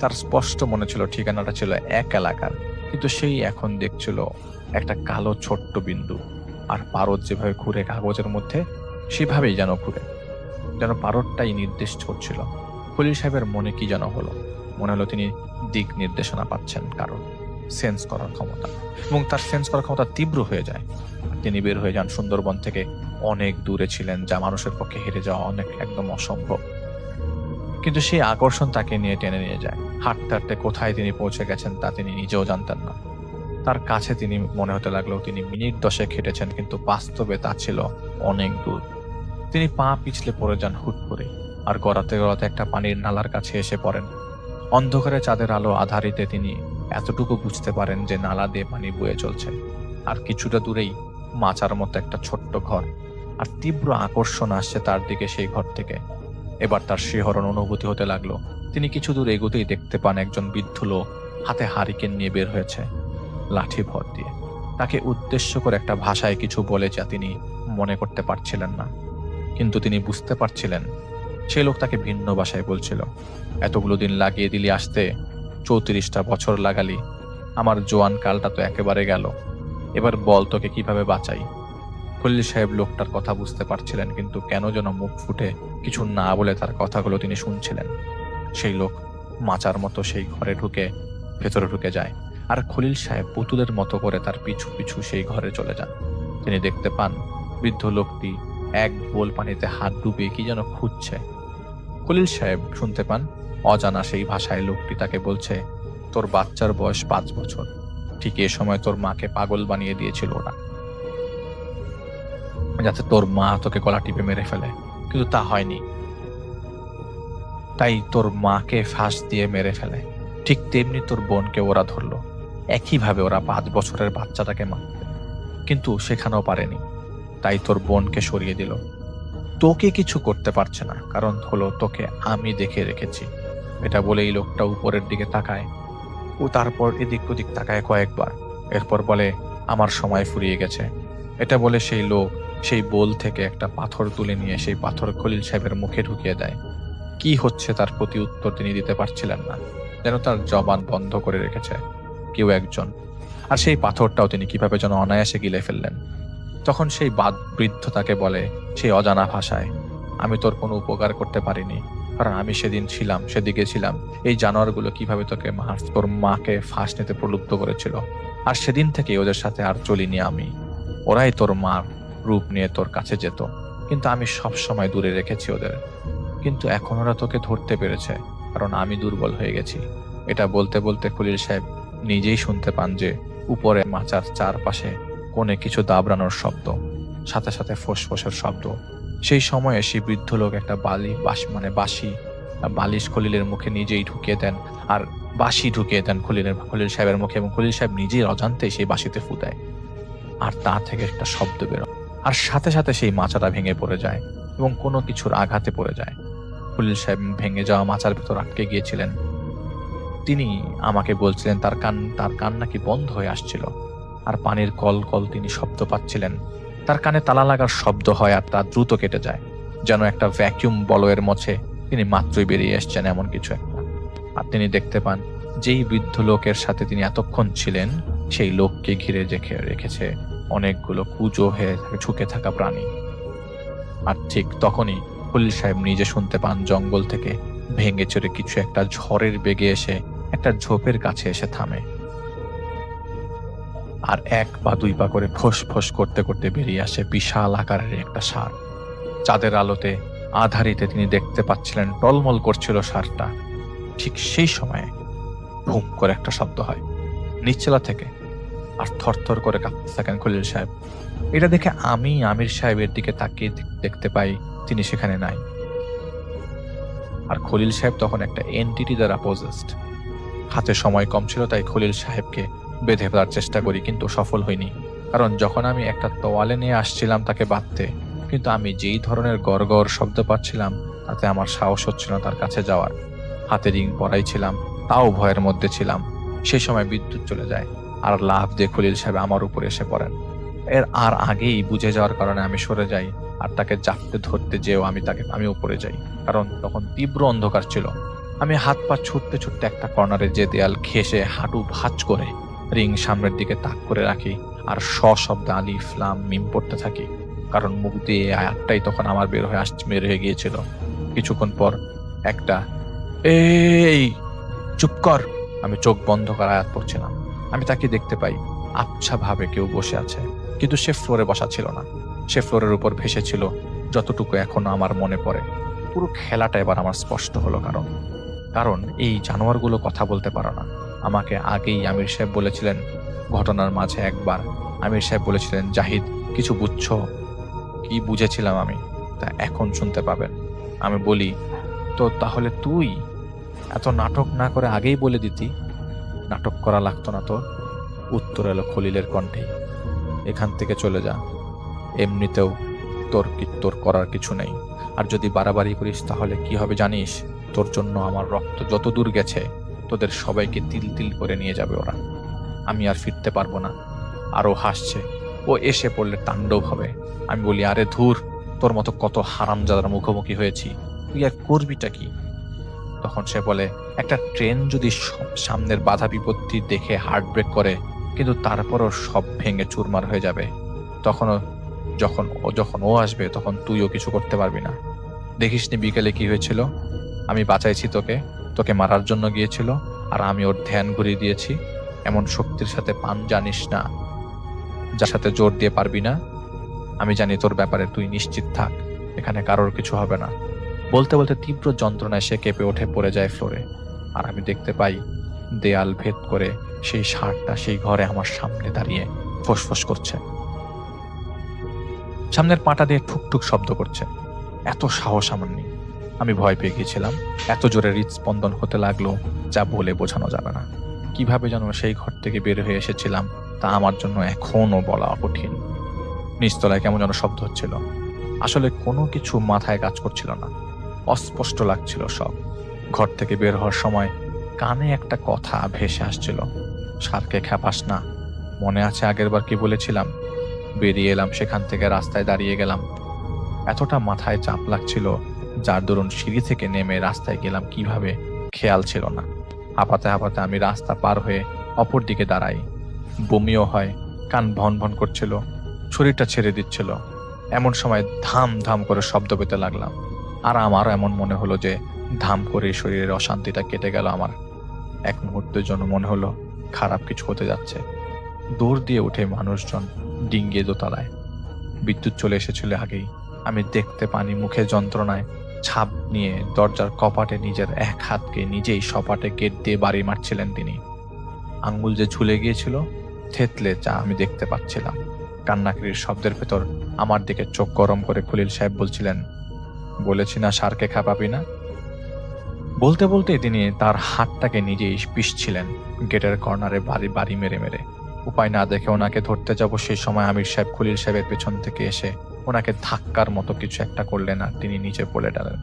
D: তার স্পষ্ট মনে ছিল ঠিকানাটা ছিল এক এলাকার, কিন্তু সেই এখন দেখছিল একটা কালো ছোট্ট বিন্দু। আর পারদ যেভাবে ঘুরে কাগজের মধ্যে সেভাবেই যেন ঘুরে, যেন পারদটাই নির্দেশ করছিল। খলিল সাহেবের মনে কি যেন হলো, মনে হলো তিনি দিক নির্দেশনা পাচ্ছেন, কারণ সেন্স করার ক্ষমতা, এবং তার সেন্স করার ক্ষমতা তীব্র হয়ে যায়। তিনি বের হয়ে যান সুন্দরবন থেকে। অনেক দূরে ছিলেন, যা মানুষের পক্ষে হেরে যাওয়া একদম অসম্ভব। কিন্তু সেই আকর্ষণ তাকে নিয়ে টেনে নিয়ে যায়। হাঁটতে হাঁটতে কোথায় তিনি পৌঁছে গেছেন তা তিনি নিজেও জানতেন না। তার কাছে তিনি মনে হতে লাগলো তিনি মিনিট 10 হেঁটেছেন, কিন্তু বাস্তবে তা ছিল অনেক দূর। তিনি পা পিছলে পড়ে যান হুট করে, আর গড়াতে গড়াতে একটা পানির নালার কাছে এসে পড়েন। অন্ধকারে চাঁদের আলো আধারিতে তিনি এতটুকু বুঝতে পারেন যে নালা দিয়ে পানি বয়ে চলছে, আর কিছুটা দূরেই মাচার মতো একটা ছোট্ট ঘর, আর তীব্র আকর্ষণ আসছে তার দিকে সেই ঘর থেকে। এবার তার শিহরণ অনুভূতি হতে লাগলো। তিনি কিছু দূর এগোতেই দেখতে পান একজন বৃদ্ধ লোক হাতে হারিকেন নিয়ে বের হয়েছে, লাঠি ভর দিয়ে। তাকে উদ্দেশ্য করে একটা ভাষায় কিছু বলে যা তিনি মনে করতে পারছিলেন না, কিন্তু তিনি বুঝতে পারছিলেন সেই লোক তাকে ভিন্ন ভাষায় বলছিল। এতগুলো দিন লাগিয়ে দিলি আসতে, 34টা বছর লাগালি, আমার জোয়ান কালটা তো একেবারে গেল, এবার বল তোকে কিভাবে বাঁচাই। খলিল সাহেব লোকটার কথা বুঝতে পারছিলেন, কিন্তু কেন যেন মুখ ফুটে কিছু না বলে তার কথাগুলো তিনি শুনছিলেন। সেই লোক মাচার মতো সেই ঘরে ভেতরে ঢুকে যায়, আর খলিল সাহেব পুতুলের মতো করে তার পিছু পিছু সেই ঘরে চলে যান। তিনি দেখতে পান বৃদ্ধ লোকটি এক বোল পানিতে হাত ডুবিয়ে কি যেন খুঁজছে। খলিল সাহেব শুনতে পান অজানা সেই ভাষায় লোকটি তাকে বলছে, তোর বাচ্চার বয়স 5 বছর, ঠিক এ সময় তোর মাকে পাগল বানিয়ে দিয়েছিল ওরা, যাতে তোর মা তোকে গলা টিপে মেরে ফেলে, কিন্তু তা হয়নি, তাই তোর মাকে ফাঁস দিয়ে মেরে ফেলে। ঠিক তেমনি তোর বোনকে ওরা ধরলো, একইভাবে ওরা 5 বছরের বাচ্চাটাকে মারতে, কিন্তু সেখানেও পারেনি, তাই তোর বোনকে সরিয়ে দিল। তোকে কিছু করতে পারছে না, কারণ হলো তোকে আমি দেখে রেখেছি। এটা বলেই লোকটা উপরের দিকে তাকায়, ও তারপর এদিক ওদিক তাকায় কয়েকবার, এরপর বলে আমার সময় ফুরিয়ে গেছে। এটা বলে সেই লোক সেই বোল থেকে একটা পাথর তুলে নিয়ে সেই পাথর খলিল সাহেবের মুখে ঢুকিয়ে দেয়। কি হচ্ছে তার প্রতি উত্তর তিনি দিতে পারছিলেন না, যেন তার জবান বন্ধ করে রেখেছে কেউ একজন। আর সেই পাথরটাও তিনি কিভাবে যেন অনায়াসে গিলে ফেললেন। তখন সেই বৃদ্ধ তাকে বলে সেই অজানা ভাষায়, আমি তোর কোনো উপকার করতে পারিনি, কারণ আমি সেদিকে ছিলাম। এই জানোয়ারগুলো কিভাবে তোর মাকে ফাঁস নিতে প্রলুব্ধ করেছিল, আর সেদিন থেকে ওদের সাথে আর চলিনি আমি। ওরাই তোর মার রূপ নিয়ে তোর কাছে যেত, কিন্তু আমি সব সময় দূরে রেখেছি ওদের। কিন্তু এখন ওরা তোকে ধরতে পেরেছে, কারণ আমি দুর্বল হয়ে গেছি। এটা বলতে বলতে খলিল সাহেব নিজেই শুনতে পান যে উপরে মাচার চারপাশে কোণে কিছু দাবড়ানোর শব্দ, সাথে সাথে ফোঁসফোঁসের শব্দ। সেই সময়ে সেই বৃদ্ধ লোক একটা বাঁশি বালিশ খলিলের মুখে নিজেই ঢুকিয়ে দেন, আর বাঁশি ঢুকিয়ে দেন খলিল সাহেবের মুখে, এবং খলিল সাহেব নিজেই অজান্তে সেই বাঁশিতে ফু দেয়, আর তা থেকে একটা শব্দ বেরোয়, আর সাথে সাথে সেই মাচাটা ভেঙে পড়ে যায় এবং কোনো কিছুর আঘাতে পড়ে যায়। খলিল সাহেব ভেঙে যাওয়া মাচার ভেতর আটকে গিয়েছিলেন। তিনি আমাকে বলছিলেন তার কান নাকি বন্ধ হয়ে আসছিল, আর পানির কল কল তিনি শব্দ পাচ্ছিলেন। তার কানে তালা লাগার শব্দ হয়, আর তা দ্রুত কেটে যায়, যেন একটা ভ্যাকিউম বলয়ের মধ্যে তিনি মাত্রই বেরিয়ে এসছেন এমন কিছু একটা। আর তিনি দেখতে পান যেই বৃদ্ধ লোকের সাথে তিনি এতক্ষণ ছিলেন, সেই লোককে ঘিরে রেখেছে অনেকগুলো কুজো হয়ে ঝুঁকে থাকা প্রাণী। আর ঠিক তখনই খলিল সাহেব নিজে শুনতে পান জঙ্গল থেকে ভেঙে চড়ে কিছু একটা ঝড়ের বেগে এসে একটা ঝোপের কাছে এসে থামে, আর 1 বা 2 পা করে ফোঁস ফোঁস করতে করতে বেরিয়ে আসে বিশাল আকারের একটা ষাঁড়। চাঁদের আলোতে আধারিতে তিনি দেখতে পাচ্ছিলেন টলমল করছিল ষাঁড়টা। ঠিক সেই সময়ে ভুম করে একটা শব্দ হয় নিচতলা থেকে, আর থরথর করে কাঁপতে থাকেন খলিল সাহেব। এটা দেখে আমি আমির সাহেবের দিকে তাকিয়ে দেখতে পাই তিনি সেখানে নাই। আর খলিল সাহেব তখন একটা এন্টিটি দ্বারা পজেসড। হাতে সময় কম ছিল, তাই খলিল সাহেবকে বেঁধে ফেলার চেষ্টা করি, কিন্তু সফল হইনি। কারণ যখন আমি একটা তোয়ালে নিয়ে আসছিলাম তাকে বাঁধতে, কিন্তু আমি যেই ধরনের গড়গড় শব্দ পাচ্ছিলাম তাতে আমার সাহস হচ্ছিল না তার কাছে যাওয়ার। হাতে রিং পরাই ছিলাম, তাও ভয়ের মধ্যে ছিলাম। সেই সময় বিদ্যুৎ চলে যায়, আর লাফ দিয়ে খলিল সাহেব আমার উপরে এসে পড়েন। এর আর আগেই বুঝে যাওয়ার কারণে আমি সরে যাই, আর তাকে জাপটে ধরতে যেও আমি উপরে যাই, কারণ তখন তীব্র অন্ধকার ছিল। আমি হাত পা ছুটতে ছুটতে একটা কর্নারে যে দেয়াল ঘেঁষে হাঁটু ভাঁজ করে রিং সামনের দিকে তাক করে রাখি, আর সশব্দে আলিফ লাম মিম পড়তে থাকি, কারণ মুখ দিয়ে আয়াতটাই তখন আমার বের হয়ে গিয়েছিল। কিছুক্ষণ পর একটা এই চুপ কর, আমি চোখ বন্ধ করে আয়াত পড়ছিলাম। আমি তাকে দেখতে পাই আবছা ভাবে কেউ বসে আছে, কিন্তু সে ফ্লোরে বসা ছিল না, সে ফ্লোরের উপর ভেসে ছিল। যতটুকু এখনো আমার মনে পড়ে, পুরো খেলাটা এবার আমার স্পষ্ট হলো। কারণ এই জানোয়ারগুলো কথা বলতে পারে না। আমাকে আগেই আমির সাহেব বলেছিলেন, ঘটনার মাঝে একবার আমির সাহেব বলেছিলেন, জাহিদ কিছু বুঝছো? কি বুঝেছিলাম আমি তা এখন শুনতে পাবেন। আমি বলি, তো তাহলে তুই এত নাটক না করে আগেই বলে দিতি, নাটক করা লাগতো না তোর। উত্তর এলো খলিলের কণ্ঠে, এখান থেকে চলে যা, এমনিতেও তোর করার কিছু নেই, আর যদি বাড়াবাড়ি করিস তাহলে কি হবে জানিস? তোর জন্য আমার রক্ত যত দূর গেছে তোদের সবাইকে তিল তিল করে নিয়ে যাবে ওরা, আমি আর ফিরতে পারবো না। আরো হাসছে, ও এসে পড়লে তাণ্ডব হবে। আমি বলি, আরে ধুর, তোর মতো কত হারামজাদার মুখোমুখি হয়েছি, তুই আর করবিটা কি? তখন সে বলে, একটা ট্রেন যদি সামনের বাধা বিপত্তি দেখে হার্ট ব্রেক করে, কিন্তু তারপরও সব ভেঙে চুরমার হয়ে যাবে, যখন ও আসবে তখন তুইও কিছু করতে পারবি না। দেখিসনি বিকেলে কি হয়েছিল? আমি বাঁচাইছি তোকে মারার জন্য গিয়েছিল, আর আমি ওর ধ্যান ঘুরিয়ে দিয়েছি। এমন শক্তির সাথে পান জানিস না, যার সাথে জোর দিয়ে পারবি না। আমি জানি তোর ব্যাপারে, তুই নিশ্চিত থাক, এখানে কারোর কিছু হবে না। বলতে বলতে তীব্র যন্ত্রণায় সে কেঁপে উঠে পড়ে যায় ফ্লোরে, আর আমি দেখতে পাই দেয়াল ভেদ করে সেই ষাঁড়টা সেই ঘরে আমার সামনে দাঁড়িয়ে ফোঁসফোঁস করছে, সামনের পাটা দিয়ে ঠুকঠুক শব্দ করছে। এত সাহস আমার নেই। আমি ভয় পেয়ে গিয়েছিলাম, এত জোরে হৃদস্পন্দন হতে লাগলো যা বলে বোঝানো যাবে না। কিভাবে যেন সেই ঘর থেকে বের হয়ে এসেছিলাম তা আমার জন্য এখনো বলা কঠিন। নিচতলায় কেমন যেন শব্দ হচ্ছিল, আসলে কোনো কিছু মাথায় কাজ করছিল না, অস্পষ্ট লাগছিল সব। ঘর থেকে বের হওয়ার সময় কানে একটা কথা ভেসে আসছিল, সারকে খেপাস না, মনে আছে আগের বার কি বলেছিলাম? বেরিয়ে এলাম সেখান থেকে, রাস্তায় দাঁড়িয়ে গেলাম। এতটা মাথায় চাপ লাগছিল যার দরুন সিঁড়ি থেকে নেমে রাস্তায় গেলাম কিভাবে খেয়াল ছিল না। হাঁপাতে হাঁপাতে আমি রাস্তা পার হয়ে অপর দিকে দাঁড়াই। বমিও হয়, কান ভন ভন করছিল, শরীরটা ছেড়ে দিচ্ছিল। এমন সময় ধাম ধাম করে শব্দ পেতে লাগলাম, আর আমারও এমন মনে হলো যে ধাম করে শরীরের অশান্তিটা কেটে গেল আমার। এক মুহূর্তের জন্য মনে হলো খারাপ কিছু হতে যাচ্ছে। দৌড় দিয়ে উঠে মানুষজন ডিঙ্গিয়ে দোতলায়। বিদ্যুৎ চলে এসেছিল আগেই। আমি দেখতে পানি মুখে যন্ত্রণায় ছাপ নিয়ে দরজার কপাটে নিজের এক হাতকে নিজেই সপাটে গেট দিয়ে বাড়ি মারছিলেন তিনি। আঙ্গুল যে ঝুলে গিয়েছিল থেতলে যা আমি দেখতে পাচ্ছিলাম। কান্নাকারির শব্দের ভেতর আমার দিকে চোখ গরম করে খলিল সাহেব বলছিলেন, বলেছি না সারকে খাপাবি না। বলতে বলতেই তিনি তার হাতটাকে নিজেই পিষছিলেন গেটের কর্নারে বাড়ি মেরে মেরে। উপায় না দেখে ওনাকে ধরতে যাব, সেই সময় আমির সাহেব খলিল সাহেবের পেছন থেকে এসে ওনাকে ধাক্কার মতো কিছু একটা করলেন আর তিনি নিচে পড়ে গেলেন।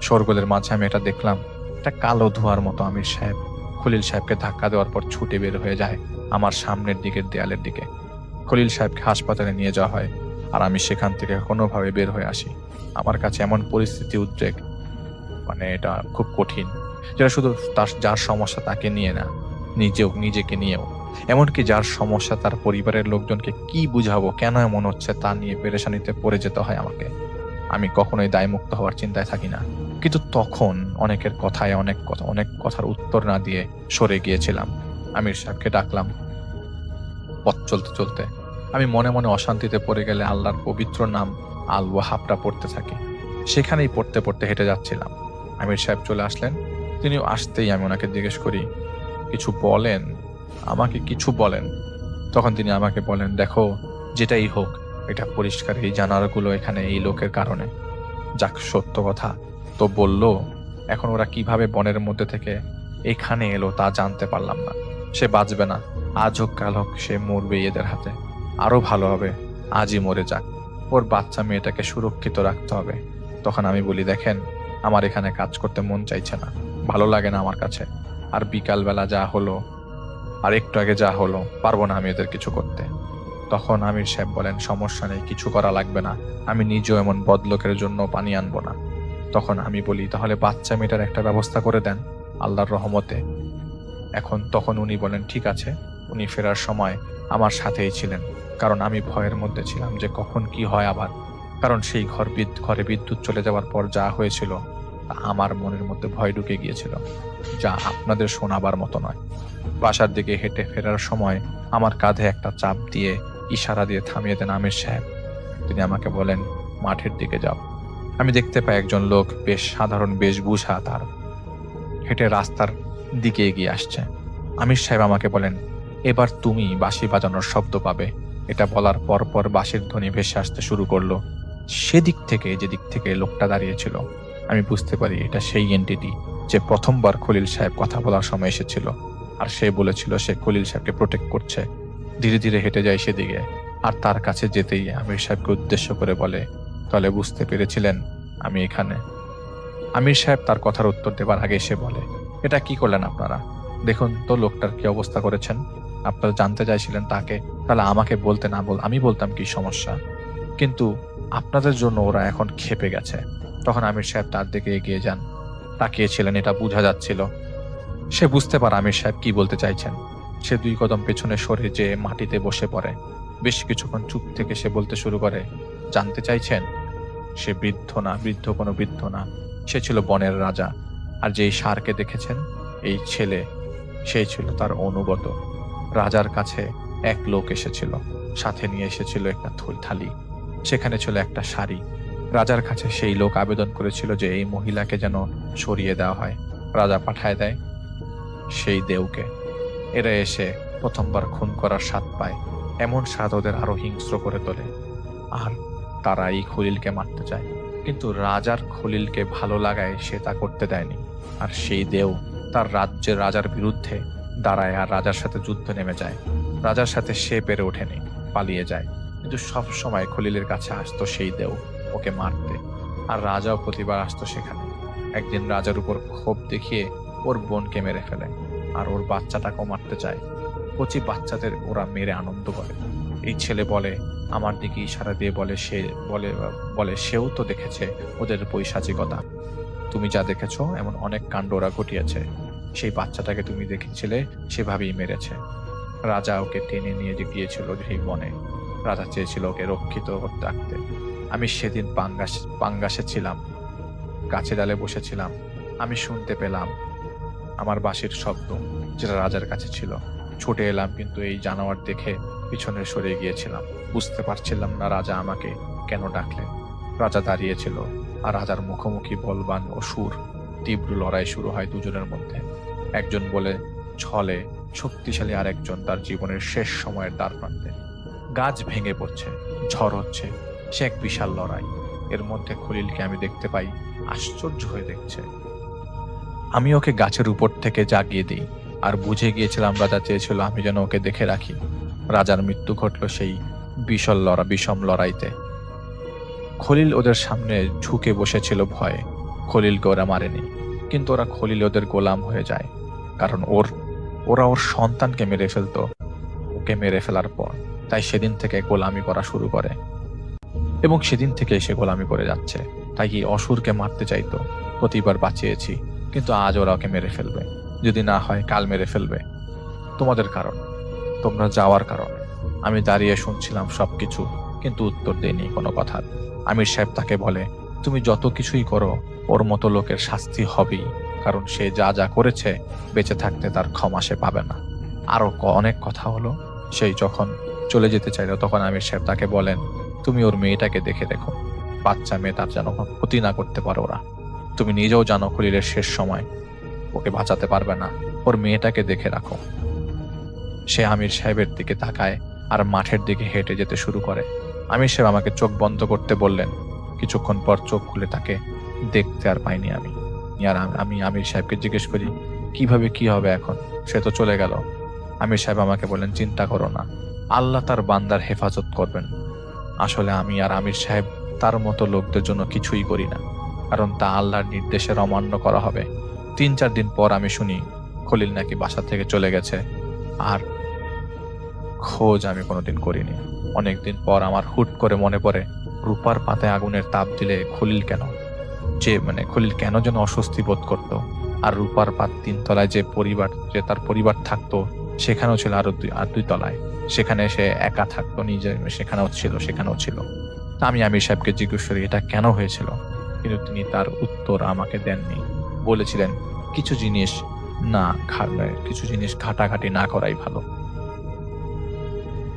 D: শোরগোলের মাঝে আমি এটা দেখলাম, একটা কালো ধোঁয়ার মতো আমির সাহেব খলিল সাহেবকে ধাক্কা দেওয়ার পর ছুটে বের হয়ে যায় আমার সামনের দিকের দেয়ালের দিকে। খলিল সাহেবকে হাসপাতালে নিয়ে যাওয়া হয় আর আমি সেখান থেকে কোনোভাবে বের হয়ে আসি। আমার কাছে এমন পরিস্থিতি উদ্রেক, মানে এটা খুব কঠিন, যেটা শুধু তার যার সমস্যা তাকে নিয়ে না, নিজেকে নিয়েও, এমনকি যার সমস্যা তার পরিবারের লোকজনকে কি বুঝাবো, কেন এমন হচ্ছে তা নিয়ে পেরেশানিতে পড়ে যেতে হয় আমাকে। আমি কখনোই দায়মুক্ত হওয়ার চিন্তায় থাকি না, কিন্তু তখন অনেকের কথায় অনেক কথার উত্তর না দিয়ে সরে গিয়েছিলাম। আমির সাহেবকে ডাকলাম। পথ চলতে চলতে আমি মনে মনে অশান্তিতে পড়ে গেলে আল্লাহর পবিত্র নাম আল ওয়াহাবটা পড়তে থাকি। সেখানেই পড়তে পড়তে হেঁটে যাচ্ছিলাম। আমির সাহেব চলে আসলেন। তিনিও আসতেই আমি ওনাকে জিজ্ঞেস করি, কিছু বলেন, আমাকে কিছু বলেন। তখন তিনি আমাকে বলেন, দেখো যেটাই হোক এটা পরিষ্কার, এই জানালাগুলো এখানে এই লোকের কারণে। যাক, সত্য কথা তো বললো, এখন ওরা কিভাবে বনের মধ্যে থেকে এখানে এলো তা জানতে পারলাম না। সে বাঁচবে না, আজ হোক কাল হোক সে মরবে এদের হাতে। আরো ভালো হবে আজই মরে যাক, ওর বাচ্চা মেয়েটাকে সুরক্ষিত রাখতে হবে। তখন আমি বলি, দেখেন আমার এখানে কাজ করতে মন চাইছে না, ভালো লাগে না আমার কাছে। আর বিকালবেলা যা হলো আর একটু আগে যা হলো, পারবো না আমি এদের কিছু করতে। তখন আমির সাহেব বলেন, সমস্যা নেই, কিছু করা লাগবে না, আমি নিজেও এমন বদলোকের জন্য পানি আনবো না। তখন আমি বলি, তাহলে বাচ্চা মেয়েটার একটা ব্যবস্থা করে দেন আল্লাহর রহমতে। তখন উনি বলেন, ঠিক আছে। উনি ফেরার সময় আমার সাথেই ছিলেন, কারণ আমি ভয়ের মধ্যে ছিলাম যে কখন কি হয় আবার। কারণ সেই ঘরে বিদ্যুৎ চলে যাওয়ার পর যা হয়েছিল তা আমার মনের মধ্যে ভয় ঢুকে গিয়েছিল, যা আপনাদের শোনাবার মতো নয়। বাসার দিকে হেঁটে ফেরার সময় আমার কাঁধে একটা চাপ দিয়ে ইশারা দিয়ে থামিয়ে দেন আমির সাহেব। তিনি আমাকে বলেন, মাঠের দিকে যাও। আমি দেখতে পাই একজন লোক বেশ সাধারণ বেশভূষা তার, হেঁটে রাস্তার দিকে এগিয়ে আসছে। আমির সাহেব আমাকে বলেন, এবার তুমি বাঁশি বাজানোর শব্দ পাবে। এটা বলার পর বাঁশির ধ্বনি ভেসে আসতে শুরু করলো। যেদিক থেকে লোকটা দাঁড়িয়েছিল আমি বুঝতে পারি এটা সেই এন্টিটি যে প্রথমবার খলিল সাহেব কথা বলার সময় এসেছিল। আর সে বলেছিল সে খলিল সাহেবকে প্রোটেক্ট করছে। ধীরে ধীরে হেঁটে যায় সেদিকে, আর তার কাছে যেতেই আমির সাহেবকে উদ্দেশ্য করে বলে, তাহলে বুঝতে পেরেছিলেন আমি এখানে। আমির সাহেব তার কথার উত্তর দেবার আগে সে বলে, এটা কি করলেন আপনারা? দেখুন তো লোকটার কি অবস্থা করেছেন। আপনারা জানতে চাইছিলেন তাকে, তাহলে আমাকে বলতে না আমি বলতাম কি সমস্যা, কিন্তু আপনাদের জন্য ওরা এখন ক্ষেপে গেছে। তখন আমির সাহেব তার দিকে এগিয়ে যান। তাকিয়েছিলেন, এটা বোঝা যাচ্ছিল। সে বুঝতে পারে আমির সাহেব কি বলতে চাইছেন। সে 2 কদম পেছনে সরে যে মাটিতে বসে পড়ে। বেশ কিছুক্ষণ চুপ থেকে সে বলতে শুরু করে, জানতে চাইছেন? সে কোনো বৃদ্ধ না, সে ছিল বনের রাজা। আর যেই ষাঁড়কে দেখেছেন এই ছেলে, সেই ছিল তার অনুগত। রাজার কাছে এক লোক এসেছিল, সাথে নিয়ে এসেছিল একটা থালি, সেখানে ছিল একটা শাড়ি। রাজার কাছে সেই লোক আবেদন করেছিল যে এই মহিলাকে যেন সরিয়ে দেওয়া হয়। রাজা পাঠায় দেয় সেই দেউকে। এরা এসে প্রথমবার খুন করার স্বাদ পায়, এমন স্বাদ ওদের আরো হিংস্র করে তোলে। আর তারা এই খলিলকে মারতে চায়, কিন্তু রাজার খলিলকে ভালো লাগায় সে তা করতে দেয়নি। আর সেই দেউ তার রাজার বিরুদ্ধে দাঁড়ায় আর রাজার সাথে যুদ্ধ নেমে যায়। রাজার সাথে সে পেরে ওঠেনি, পালিয়ে যায়। কিন্তু সব সময় খলিলের কাছে আসতো সেই দেউ ওকে মারতে, আর রাজাও প্রতিবার আসতো সেখানে। একদিন রাজার উপর ক্ষোভ দেখিয়ে ওর বোনকে মেরে ফেলে, আর ওর বাচ্চাটাকেও মারতে চায়। কচি বাচ্চাদের ওরা মেরে আনন্দ করে। এই ছেলে বলে, আমার দিকে ইশারা দিয়ে বলে সেও তো দেখেছে ওদের পৈশাচিকতা। তুমি যা দেখেছো এমন অনেক কাণ্ড ওরা ঘটিয়েছে। সেই বাচ্চাটাকে তুমি দেখেছিলে, সেভাবেই মেরেছে। রাজা ওকে টেনে নিয়ে গিয়েছিল সেই বনে। রাজা চেয়েছিল ওকে রক্ষিত রাখতে। আমি সেদিন পাঙ্গাসে ছিলাম, গাছে ডালে বসেছিলাম। আমি শুনতে পেলাম আমার বাঁশির শব্দ, যেটা রাজার কাছে ছিল। ছুটে এলাম, কিন্তু এই জানোয়ার দেখে পিছনে সরে গিয়েছিলাম। বুঝতে পারছিলাম না রাজা আমাকে কেন ডাকলেন। রাজা দাঁড়িয়েছিল, আর রাজার মুখোমুখি বলবান অসুর। তীব্র লড়াই শুরু হয় দুজনের মধ্যে। একজন বলে ছলে শক্তিশালী, আর একজন তার জীবনের শেষ সময়ের দ্বার প্রান্তে। গাছ ভেঙে পড়ছে, ঝড় হচ্ছে, সে এক বিশাল লড়াই। এর মধ্যে খলিলকে আমি দেখতে পাই আশ্চর্য হয়ে দেখছে। আমি ওকে গাছের উপর থেকে জাগিয়ে দিই, আর বুঝে গিয়েছিলাম রাজা চেয়েছিল আমি যেন ওকে দেখে রাখি। রাজার মৃত্যু ঘটল সেই বিষম লড়াইতে। খলিল ওদের সামনে ঝুঁকে বসেছিল ভয়ে। খলিলকে ওরা মারেনি, কিন্তু ওরা খলিল ওদের গোলাম হয়ে যায়, কারণ ওরা ওর সন্তানকে মেরে ফেলতো ওকে মেরে ফেলার পর। তাই সেদিন থেকে গোলামি করা শুরু করে, এবং সেদিন থেকে সে গোলামি করে যাচ্ছে। তাই এই অসুরকে মারতে চাইতো, প্রতিবার বাঁচিয়েছি, কিন্তু আজ ওরা ওকে মেরে ফেলবে, যদি না হয় কাল মেরে ফেলবে। তোমাদের কারণ, তোমরা যাওয়ার কারণে। আমি দাঁড়িয়ে শুনছিলাম সবকিছু, কিন্তু উত্তর দেয়নি কোনো কথার। আমির সাহেব তাকে বলে, তুমি যত কিছুই করো ওর মতো লোকের শাস্তি হবেই, কারণ সে যা যা করেছে বেঁচে থাকতে তার ক্ষমা সে পাবে না। আরো অনেক কথা হলো। সেই যখন চলে যেতে চাইল, তখন আমির সাহেব তাকে বলেন, তুমি ওর মেয়েটাকে দেখে দেখো, বাচ্চা মেয়ে, তার যেন ক্ষতি না করতে পারো ওরা। তুমি নিজেও জানো খলিলের শেষ সময়, ওকে বাঁচাতে পারবে না, ওর মেয়েটাকে দেখে রাখো। সে আমির সাহেবের দিকে তাকায় আর মাঠের দিকে হেঁটে যেতে শুরু করে। আমির সাহেব আমাকে চোখ বন্ধ করতে বললেন। কিছুক্ষণ পর চোখ খুলে তাকে দেখতে আর পাইনি আমি। আর আমি আমির সাহেবকে জিজ্ঞেস করি, কিভাবে কি হবে এখন, সে তো চলে গেল। আমির সাহেব আমাকে বললেন, চিন্তা করো না, আল্লাহ তার বান্দার হেফাজত করবেন। আসলে আমি আর আমির সাহেব তার মতো লোকদের জন্য কিছুই করি না, কারণ তা আল্লাহর নির্দেশের অমান্য করা হবে। 3-4 দিন পর আমি শুনি খলিল নাকি বাসা থেকে চলে গেছে, আর খোঁজ আমি কোনোদিন করিনি। অনেকদিন পর আমার হুট করে মনে পড়ে, রূপার পাতায় আগুনের তাপ দিলে খলিল কেন যেন অস্বস্তি বোধ করতো। আর রূপার পাত 3 তলায় যে তার পরিবার থাকতো, সেখানেও ছিল আরো 2 তলায়। সেখানে সে একা থাকতো, নিজে সেখানেও ছিল। তা আমি আমির সাহেবকে জিজ্ঞেস করি এটা কেন হয়েছিল, কিন্তু তিনি তার উত্তর আমাকে দেননি। বলেছিলেন কিছু জিনিস ঘাটাঘাটি না করাই ভালো।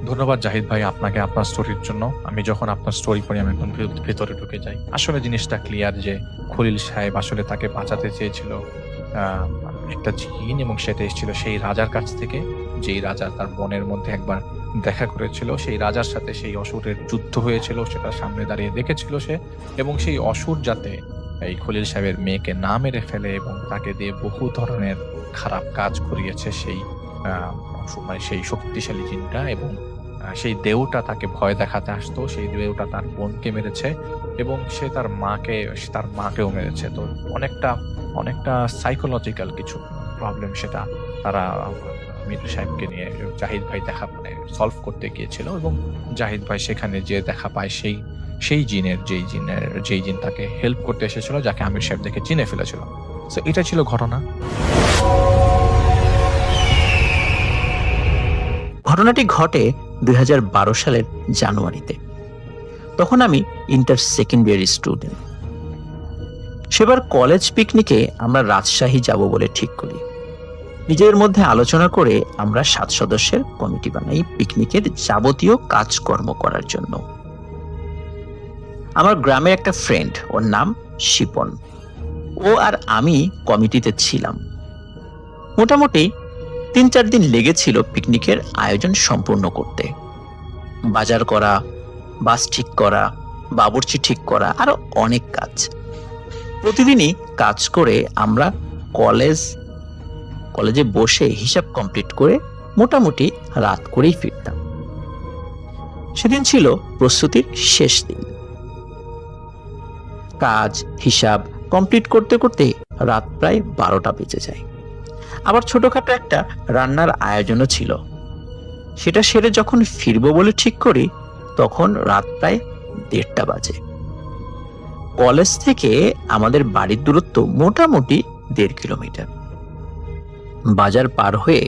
D: ধন্যবাদ জাহিদ ভাই আপনাকে, আপনার স্টোরির জন্য। আমি যখন আপনার স্টোরি পড়ি আমি একদম ভেতরে ঢুকে যাই। আসলে জিনিসটা ক্লিয়ার যে খলিল সাহেব আসলে তাকে বাঁচাতে চেয়েছিল একটা জিন, এবং সেটা এসেছিল সেই রাজার কাছ থেকে, যেই রাজা তার বনের মধ্যে একবার দেখা করেছিল। সেই রাজার সাথে সেই অসুরের যুদ্ধ হয়েছিল, সেটা সামনে দাঁড়িয়ে দেখেছিল সে। এবং সেই অসুর যাতে এই খলিল সাহেবের মেয়েকে না মেরে ফেলে এবং তাকে দিয়ে বহু ধরনের খারাপ কাজ করিয়েছে সেই শক্তিশালী জিনটা। এবং সেই দেউটা তাকে ভয় দেখাতে আসতো, সেই দেউটা তার বোনকে মেরেছে, এবং সে তার মাকেও মেরেছে। তো অনেকটা সাইকোলজিক্যাল কিছু প্রবলেম সেটা তারা মির সাহেবকে নিয়ে জাহিদ ভাই সলভ করতে গিয়েছিল। এবং জাহিদ ভাই সেখানে যে দেখা পায় সেই যেই জিন তাকে হেল্প করতে এসেছিল, যাকে আমির সাহেব দেখে চিনে ফেলেছিল। তো এটা ছিল ঘটনা।
C: ঘটনাটি ঘটে 2012 সালের জানুয়ারিতে। তখন আমি ইন্টার সেকেন্ড ইয়ার স্টুডেন্ট। সেবার কলেজ পিকনিকে আমরা রাজশাহী যাব বলে ঠিক করি। নিজের মধ্যে আলোচনা করে আমরা 7 সদস্যের কমিটি বানাই পিকনিকের যাবতীয় কাজকর্ম করার জন্য। আমার গ্রামের একটা ফ্রেন্ড, ওর নাম শিপন, ও আর আমি কমিটিতে ছিলাম। মোটামুটি 3-4 দিন লেগেছিল পিকনিকের আয়োজন সম্পূর্ণ করতে। বাজার করা, বাস ঠিক করা, বাবুর্চি ঠিক করা, আরো অনেক কাজ। প্রতিদিনই কাজ করে আমরা কলেজে বসে হিসাব কমপ্লিট করে মোটামুটি রাত করেই ফিরতাম। সেদিন ছিল প্রস্তুতির শেষ দিন। কাজ হিসাব কমপ্লিট করতে করতে রাত প্রায় 12টা বেজে যায়। আবার ছোটখাটো একটা রান্নার আয়োজনও ছিল। সেটা সেরে যখন ফিরবো বলে ঠিক করি, তখন রাত প্রায় 1:30টা বাজে। কলেজ থেকে আমাদের বাড়ির দূরত্ব মোটামুটি 1.5 কিলোমিটার। বাজার পার হয়ে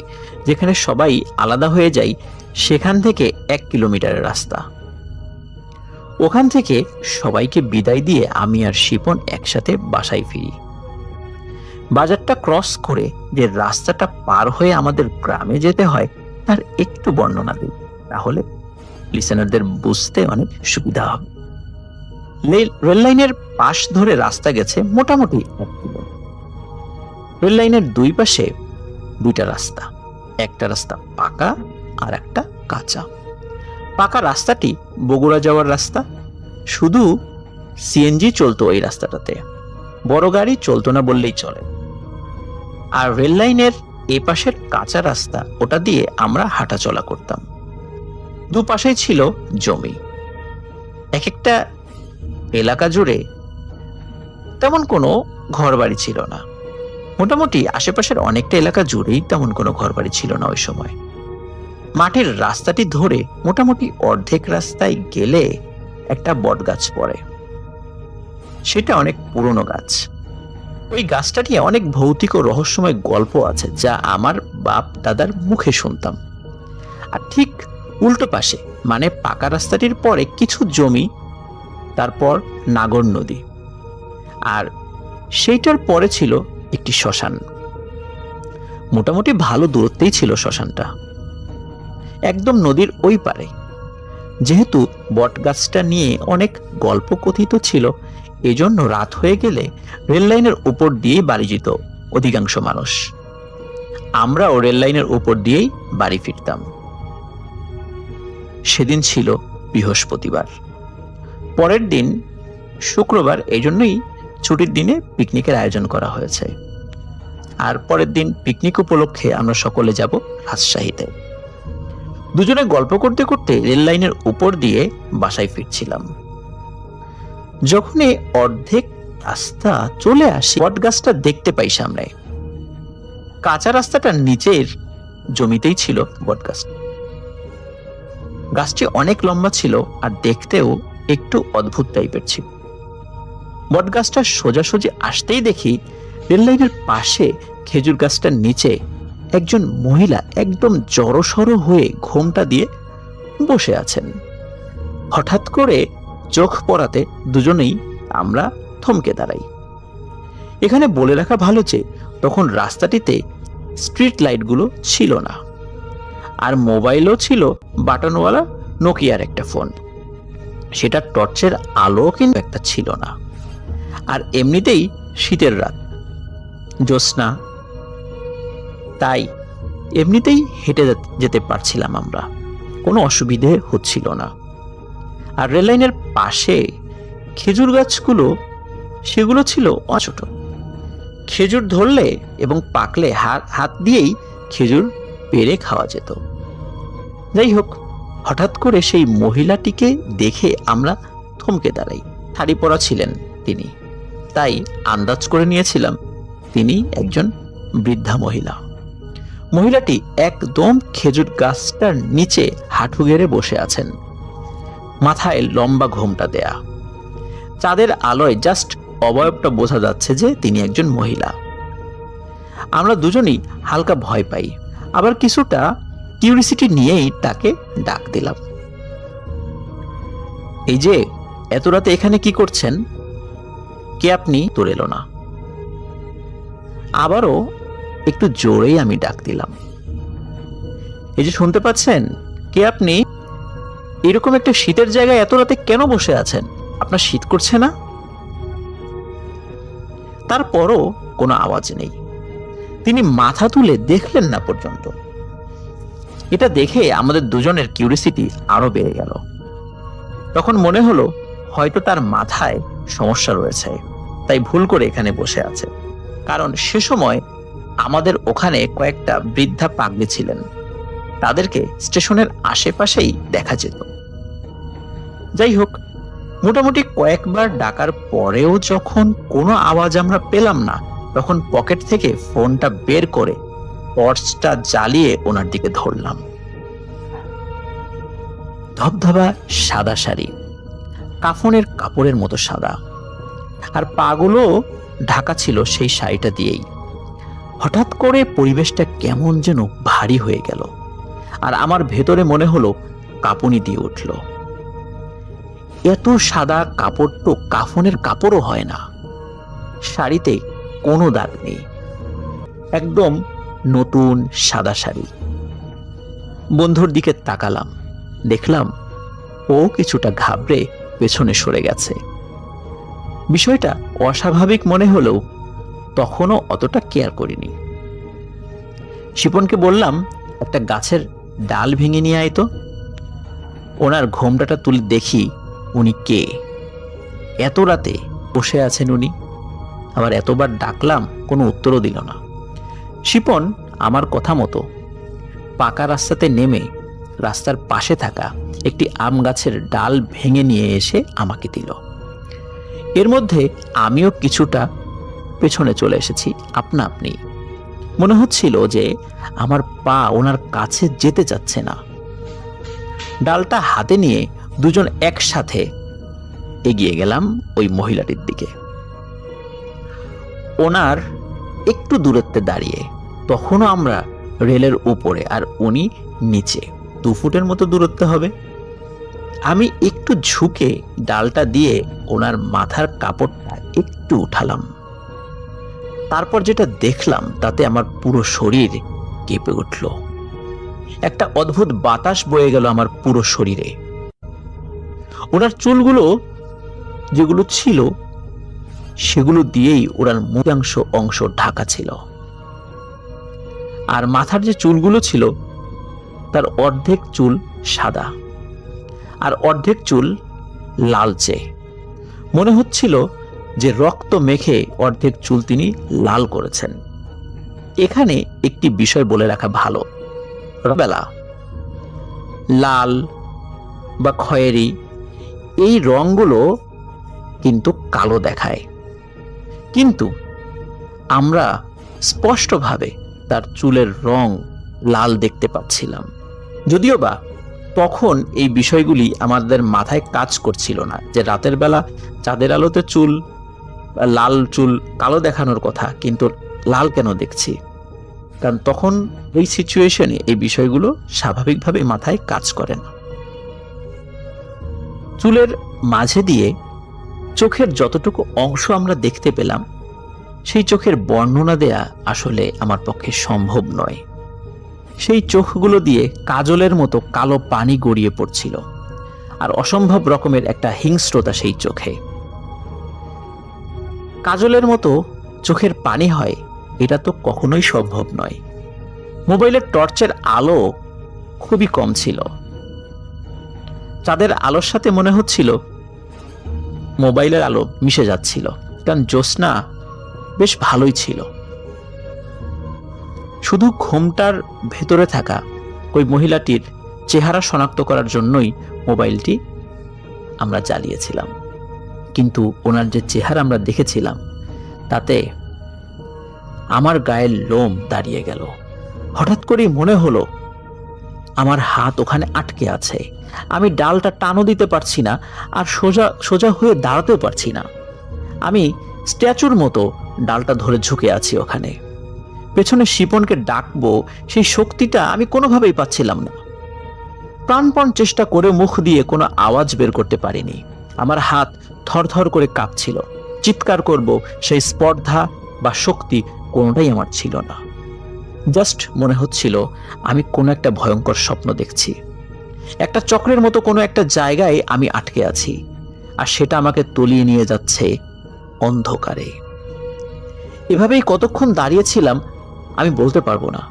C: যেখানে সবাই আলাদা হয়ে যায়, সেখান থেকে 1 কিলোমিটারের রাস্তা। ওখান থেকে সবাইকে বিদায় দিয়ে আমি আর শিপন একসাথে বাসায় ফিরি। বাজারটা ক্রস করে যে রাস্তাটা পার হয়ে আমাদের গ্রামে যেতে হয়, তার একটু বর্ণনা দিই, তাহলে লিসেনারদের বুঝতে অনেক সুবিধা হবে। রেল লাইনের পাশ ধরে রাস্তা গেছে মোটামুটি 1 কিলো। রেল লাইনের দুই পাশে দুইটা রাস্তা, একটা রাস্তা পাকা আর একটা কাঁচা। পাকা রাস্তাটি বগুড়া যাওয়ার রাস্তা, শুধু সিএনজি চলতো এই রাস্তাটাতে, বড় গাড়ি চলতো না বললেই চলে। আর রেল লাইনের এ পাশের কাঁচা রাস্তা, ওটা দিয়ে আমরা হাঁটাচলা করতাম। দুপাশেই ছিল জমি। এক একটা এলাকা জুড়ে তেমন কোনো ঘরবাড়ি ছিল না। মোটামুটি আশেপাশের অনেকটা এলাকা জুড়েই তেমন কোনো ঘরবাড়ি ছিল না ওই সময়। মাঠের রাস্তাটি ধরে মোটামুটি অর্ধেক রাস্তায় গেলে একটা বট গাছ পড়ে। সেটা অনেক পুরনো গাছ। ওই গাছটা নিয়ে অনেক ভৌতিক ও রহস্যময় গল্প আছে, যা আমার বাপ দাদার মুখে শুনতাম। আর ঠিক উল্টো পাশে, মানে পাকা রাস্তাটির পরে কিছু জমি, তারপর নাগর নদী, আর সেইটার পরে ছিল একটি শ্মশান। মোটামুটি ভালো দূরত্বেই ছিল শ্মশানটা, একদম নদীর ওই পারে। যেহেতু বট গাছটা নিয়ে অনেক গল্প কথিত ছিল, এজন্য রাত হয়ে গেলে রেল লাইনের উপর দিয়েই বাড়ি যেত অধিকাংশ মানুষ। আমরাও রেল লাইনের উপর দিয়েই বাড়ি ফিরতাম। সেদিন ছিল বৃহস্পতিবার, পরের দিন শুক্রবার, এই জন্যই ছুটির দিনে পিকনিকের আয়োজন করা হয়েছে। আর পরের দিন পিকনিক উপলক্ষে আমরা সকলে যাব রাজশাহীতে। দুজনে গল্প করতে করতে রেল লাইনের উপর দিয়ে বাসায় ফিরছিলাম। যখনই অর্ধেক রাস্তা চলে আসি, বট গাছটা দেখতে পাই সামনে। কাঁচা রাস্তাটার নিচের জমিতেই ছিল বট গাছটা। গাছটি অনেক লম্বা ছিল আর দেখতেও একটু অদ্ভুত টাইপের ছিল। বট গাছটা সোজাসুজি আসতেই দেখি রেল লাইনের পাশে খেজুর গাছটার নিচে একজন মহিলা একদম জড়সড় হয়ে ঘোমটা দিয়ে বসে আছেন। হঠাৎ করে চোখ পড়াতে দুজনেই আমরা থমকে দাঁড়াই। এখানে বলে রাখা ভালো যে তখন রাস্তাটিতে স্ট্রিট লাইটগুলো ছিল না, আর মোবাইলও ছিল বাটনওয়ালা নোকিয়ার একটা ফোন। সেটা টর্চের আলো কিন্তু একটা ছিল না। আর এমনিতেই শীতের রাত, জ্যোৎস্না, তাই এমনিতেই হেঁটে যেতে পারছিলাম আমরা, কোনো অসুবিধে হচ্ছিল না। আর রেল লাইনের পাশে খেজুর গাছগুলো, সেগুলো ছিল অছোট। খেজুর ধরলে এবং পাকলে হাত দিয়েই খেজুর পেড়ে খাওয়া যেত। যাই হোক, হঠাৎ করে সেই মহিলাটিকে দেখে আমরা থমকে দাঁড়াই। শাড়ি পরা ছিলেন তিনি, তাই আন্দাজ করে নিয়েছিলাম তিনি একজন বৃদ্ধা মহিলা। মহিলাটি একদম খেজুর গাছটার নিচে হাঁটু গেড়ে বসে আছেন, মাথায় লম্বা ঘোমটা দেয়া। চাঁদের আলোয় জাস্ট অবয়বটা বোঝা যাচ্ছে যে তিনি একজন মহিলা। আমরা দুজনেই হালকা ভয় পাই, আবার কিছুটা কিউরিসিটি নিয়েই তাকে ডাক দিলাম, এই যে এত রাতে এখানে কি করছেন? কে আপনি? তোর এলো না। আবারও একটু জোরেই আমি ডাক দিলাম, এই যে শুনতে পাচ্ছেন, কে আপনি? এরকম একটা শীতের জায়গায় এত রাতে কেন বসে আছেন? আপনার শীত করছে না? তারপরও কোনো আওয়াজ নেই। তিনি মাথা তুলে দেখলেন না পর্যন্ত। এটা দেখে আমাদের দুজনের কিউরিসিটি আরো বেড়ে গেল। তখন মনে হলো হয়তো তার মাথায় সমস্যা রয়েছে, তাই ভুল করে এখানে বসে আছে। কারণ সে সময় আমাদের ওখানে কয়েকটা বৃদ্ধা পাগলি ছিলেন, তাদেরকে স্টেশনের আশেপাশেই দেখা যেত। যাই হোক, মোটামুটি কয়েকবার ডাকার পরেও যখন কোনো আওয়াজ আমরা পেলাম না, তখন পকেট থেকে ফোনটা বের করে টর্চটা জ্বালিয়ে ওনার দিকে ধরলাম। ধবধবা সাদা শাড়ি, কাফনের কাপড়ের মতো সাদা, আর পাগুলো ঢাকা ছিল সেই শাড়িটা দিয়েই। হঠাৎ করে পরিবেশটা কেমন যেন ভারী হয়ে গেল, আর আমার ভেতরে মনে হলো কাঁপুনি দিয়ে উঠল। এত সাদা কাপড় তো কাফনের কাপড়ও হয় না। শাড়িতে কোনো দাগ নেই, একদম নতুন সাদা শাড়ি। বন্ধুর দিকে তাকালাম, দেখলাম ও কিছুটা ঘাবড়ে পেছনে সরে গেছে। বিষয়টা অস্বাভাবিক মনে হলেও তখনও অতটা কেয়ার করিনি। শিপনকে বললাম, একটা গাছের ডাল ভেঙে নিয়ে আয় তো। ওনার ঘোমটাটা তুলে দেখি উনি কে। এত রাতে বসে আছেন উনি। আবার এতবার ডাকলাম, কোনো উত্তরও দিল না। শিপন আমার কথা মতো পাকা রাস্তাতে নেমে রাস্তার পাশে থাকা একটি আম গাছের ডাল ভেঙে নিয়ে এসে আমাকে দিল। এর মধ্যে আমিও কিছুটা পেছনে চলে এসেছি আপনা আপনি। মনে হচ্ছিল যে আমার পা ওনার কাছে যেতে চাচ্ছে না। ডালটা হাতে নিয়ে দুজন একসাথে এগিয়ে গেলাম ওই মহিলাটির দিকে। ওনার একটু দূরত্বে দাঁড়িয়ে, তখনও আমরা রেলের উপরে আর উনি নিচে, 2 ফুটের মতো দূরত্বে হবে। আমি একটু ঝুঁকে ডালটা দিয়ে ওনার মাথার কাপড়টা একটু উঠালাম। তারপর যেটা দেখলাম তাতে আমার পুরো শরীর কেঁপে উঠল। একটা অদ্ভুত বাতাস বয়ে গেল আমার পুরো শরীরে। ওনার চুলগুলো যেগুলো ছিল সেগুলো দিয়েই ওনার মুখাংশ অংশ ঢাকা ছিল। আর মাথার যে চুলগুলো ছিল তার অর্ধেক চুল সাদা আর অর্ধেক চুল লালচে। মনে হচ্ছিল যে রক্ত মেখে অর্ধেক চুল তিনি লাল করেছেন। এখানে একটি বিষয় বলে রাখা ভালো, বেলা লাল বা খয়েরি এই রঙগুলো কিন্তু কালো দেখায়, কিন্তু আমরা স্পষ্টভাবে তার চুলের রং লাল দেখতে পাচ্ছিলাম। যদিও বা তখন এই বিষয়গুলি আমাদের মাথায় কাজ করছিল না, যে রাতের বেলা চাঁদের আলোতে চুল, লাল চুল কালো দেখানোর কথা, কিন্তু লাল কেন দেখছি? কারণ তখন এই সিচুয়েশনে এই বিষয়গুলো স্বাভাবিকভাবে মাথায় কাজ করে না। চুলের মাঝে দিয়ে চোখের যতটুকু অংশ আমরা দেখতে পেলাম, সেই চোখের বর্ণনা দেয়া আসলে আমার পক্ষে সম্ভব নয়। সেই চোখগুলো দিয়ে কাজলের মতো কালো পানি গড়িয়ে পড়ছিল, আর অসম্ভব রকমের একটা হিংস্রতা সেই চোখে। কাজলের মতো চোখের পানি হয় এটা তো কখনোই সম্ভব নয়। মোবাইলের টর্চের আলো খুবই কম ছিল। চাঁদের আলোর সাথে মনে হচ্ছিল মোবাইলের আলো মিশে যাচ্ছিল, কারণ জ্যোৎস্না বেশ ভালোই ছিল। শুধু ঘোমটার ভেতরে থাকা ওই মহিলাটির চেহারা শনাক্ত করার জন্যই মোবাইলটি আমরা জ্বালিয়েছিলাম, কিন্তু ওনার যে চেহারা আমরা দেখেছিলাম তাতে আমার গায়ের লোম দাঁড়িয়ে গেল। হঠাৎ করেই মনে হলো আমার হাত ওখানে আটকে আছে, আমি ডালটা টানও দিতে পারছি না, আর সোজা সোজা হয়ে দাঁড়াতেও পারছি না। আমি স্ট্যাচুর মতো ডালটা ধরে ঝুঁকে আছি ওখানে। পেছনে শিপনকে ডাকবো সেই শক্তিটা আমি কোনোভাবেই পাচ্ছিলাম না। প্রাণপণ চেষ্টা করে মুখ দিয়ে কোনো আওয়াজ বের করতে পারিনি। আমার হাত থরথর করে কাঁপছিল। চিৎকার করব সেই স্পর্ধা বা শক্তি কোনোটাই আমার ছিল না। জাস্ট মনে হচ্ছিল আমি কোনো একটা ভয়ঙ্কর স্বপ্ন দেখছি। একটা চক্রের মতো কোনো একটা জায়গায় আমি আটকে আছি, আর সেটা আমাকে তলিয়ে নিয়ে যাচ্ছে অন্ধকারে। এভাবেই কতক্ষণ দাঁড়িয়েছিলাম আমি বলতে পারবো না।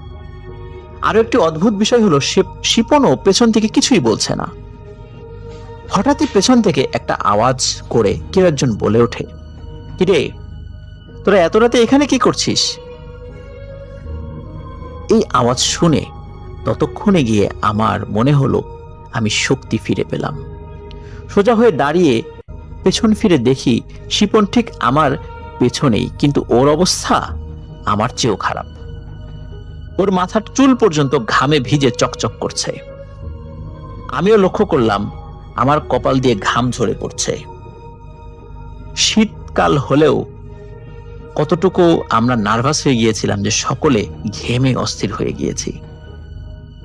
C: আরো একটি অদ্ভুত বিষয় হলো, শিপনও পেছন থেকে কিছুই বলছে না। হঠাৎই পেছন থেকে একটা আওয়াজ করে কেউ একজন বলে ওঠে, কিরে তোরা এত রাতে এখানে কি করছিস? এই আওয়াজ শুনে ততক্ষণে গিয়ে আমার মনে হলো আমি শক্তি ফিরে পেলাম। সোজা হয়ে দাঁড়িয়ে পেছন ফিরে দেখি শিপন ঠিক আমার পেছনেই, কিন্তু ওর অবস্থা আমার চেয়েও খারাপ। ওর মাথার চুল পর্যন্ত ঘামে ভিজে চকচক করছে। আমিও লক্ষ্য করলাম আমার কপাল দিয়ে ঘাম ঝরে পড়ছে। শীতকাল হলেও কতটুকু আমরা নার্ভাস হয়ে গিয়েছিলাম যে সকলে ঘেমে অস্থির হয়ে গিয়েছি।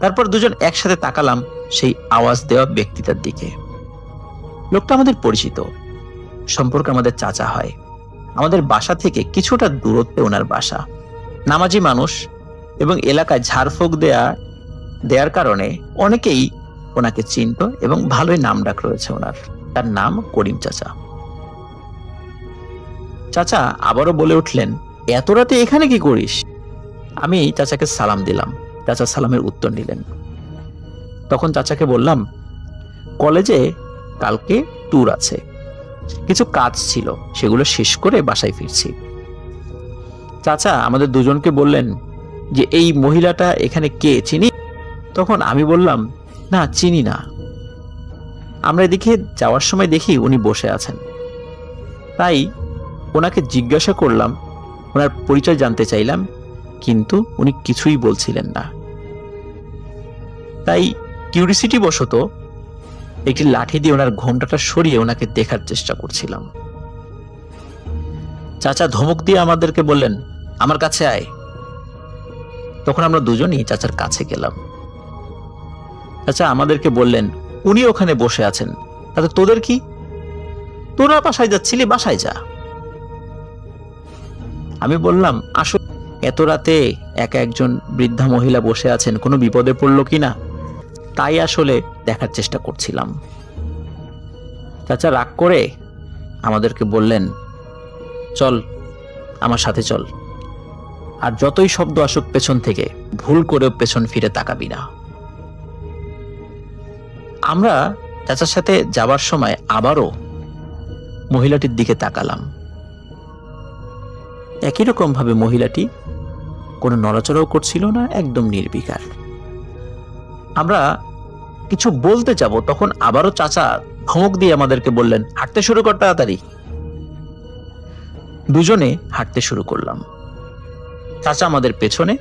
C: তারপর দুজন একসাথে তাকালাম সেই আওয়াজ দেওয়া ব্যক্তিটার দিকে। লোকটা আমাদের পরিচিত, সম্পর্কে আমাদের চাচা হয়। আমাদের বাসা থেকে কিছুটা দূরত্বে ওনার বাসা। নামাজি মানুষ এবং এলাকায় ঝাড়ফুঁক দেওয়ার কারণে অনেকেই ওনাকে চিনত এবং ভালোই নাম ডাক রয়েছে ওনার। তার নাম করিম চাচা। চাচা আবারও বলে উঠলেন, এত রাতে এখানে কি করিস? আমি চাচাকে সালাম দিলাম। চাচা সালামের উত্তর নিলেন। তখন চাচাকে বললাম, কলেজে কালকে ট্যুর আছে, কিছু কাজ ছিল, সেগুলো শেষ করে বাসায় ফিরছি। চাচা আমাদের দুজনকে বললেন যে এই মহিলাটা এখানে কে, চিনি? তখন আমি বললাম, না চিনি না। আমরা এদিকে যাওয়ার সময় দেখি উনি বসে আছেন, তাই ওনাকে জিজ্ঞাসা করলাম, ওনার পরিচয় জানতে চাইলাম, কিন্তু উনি কিছুই বলছিলেন না। তাই কিউরিসিটি বশত একটি লাঠি দিয়ে ওনার ঘোমটাটা সরিয়ে ওনাকে দেখার চেষ্টা করছিলাম। চাচা ধমক দিয়ে আমাদেরকে বললেন, আমার কাছে আয়। তখন আমরা দুজনই চাচার কাছে গেলাম। চাচা আমাদেরকে বললেন, উনি ওখানে বসে আছেন, তাতে তোদের কি? তোরা বাসায় যাচ্ছিলি, বাসায় যা। আমি বললাম, আসলে এত রাতে একা একজন বৃদ্ধা মহিলা বসে আছেন, কোনো বিপদে পড়লো কিনা, তাই আসলে দেখার চেষ্টা করছিলাম। চাচা রাগ করে আমাদেরকে বললেন, চল আমার সাথে চল, আর যতই শব্দ আসুক পেছন থেকে, ভুল করেও পেছন ফিরে তাকাবি না। আমরা চাচার সাথে যাবার সময় আবারও মহিলাটির দিকে তাকালাম। একই রকম ভাবে মহিলাটি কোনো নড়াচড়াও করছিল না, একদম নির্বিকার। আমরা কিছু বলতে যাব, তখন আবারও চাচা ধমক দিয়ে আমাদেরকে বললেন, হাঁটতে শুরু কর তাড়াতাড়ি। দুজনে হাঁটতে শুরু করলাম। চাচা আমাদের পেছনে,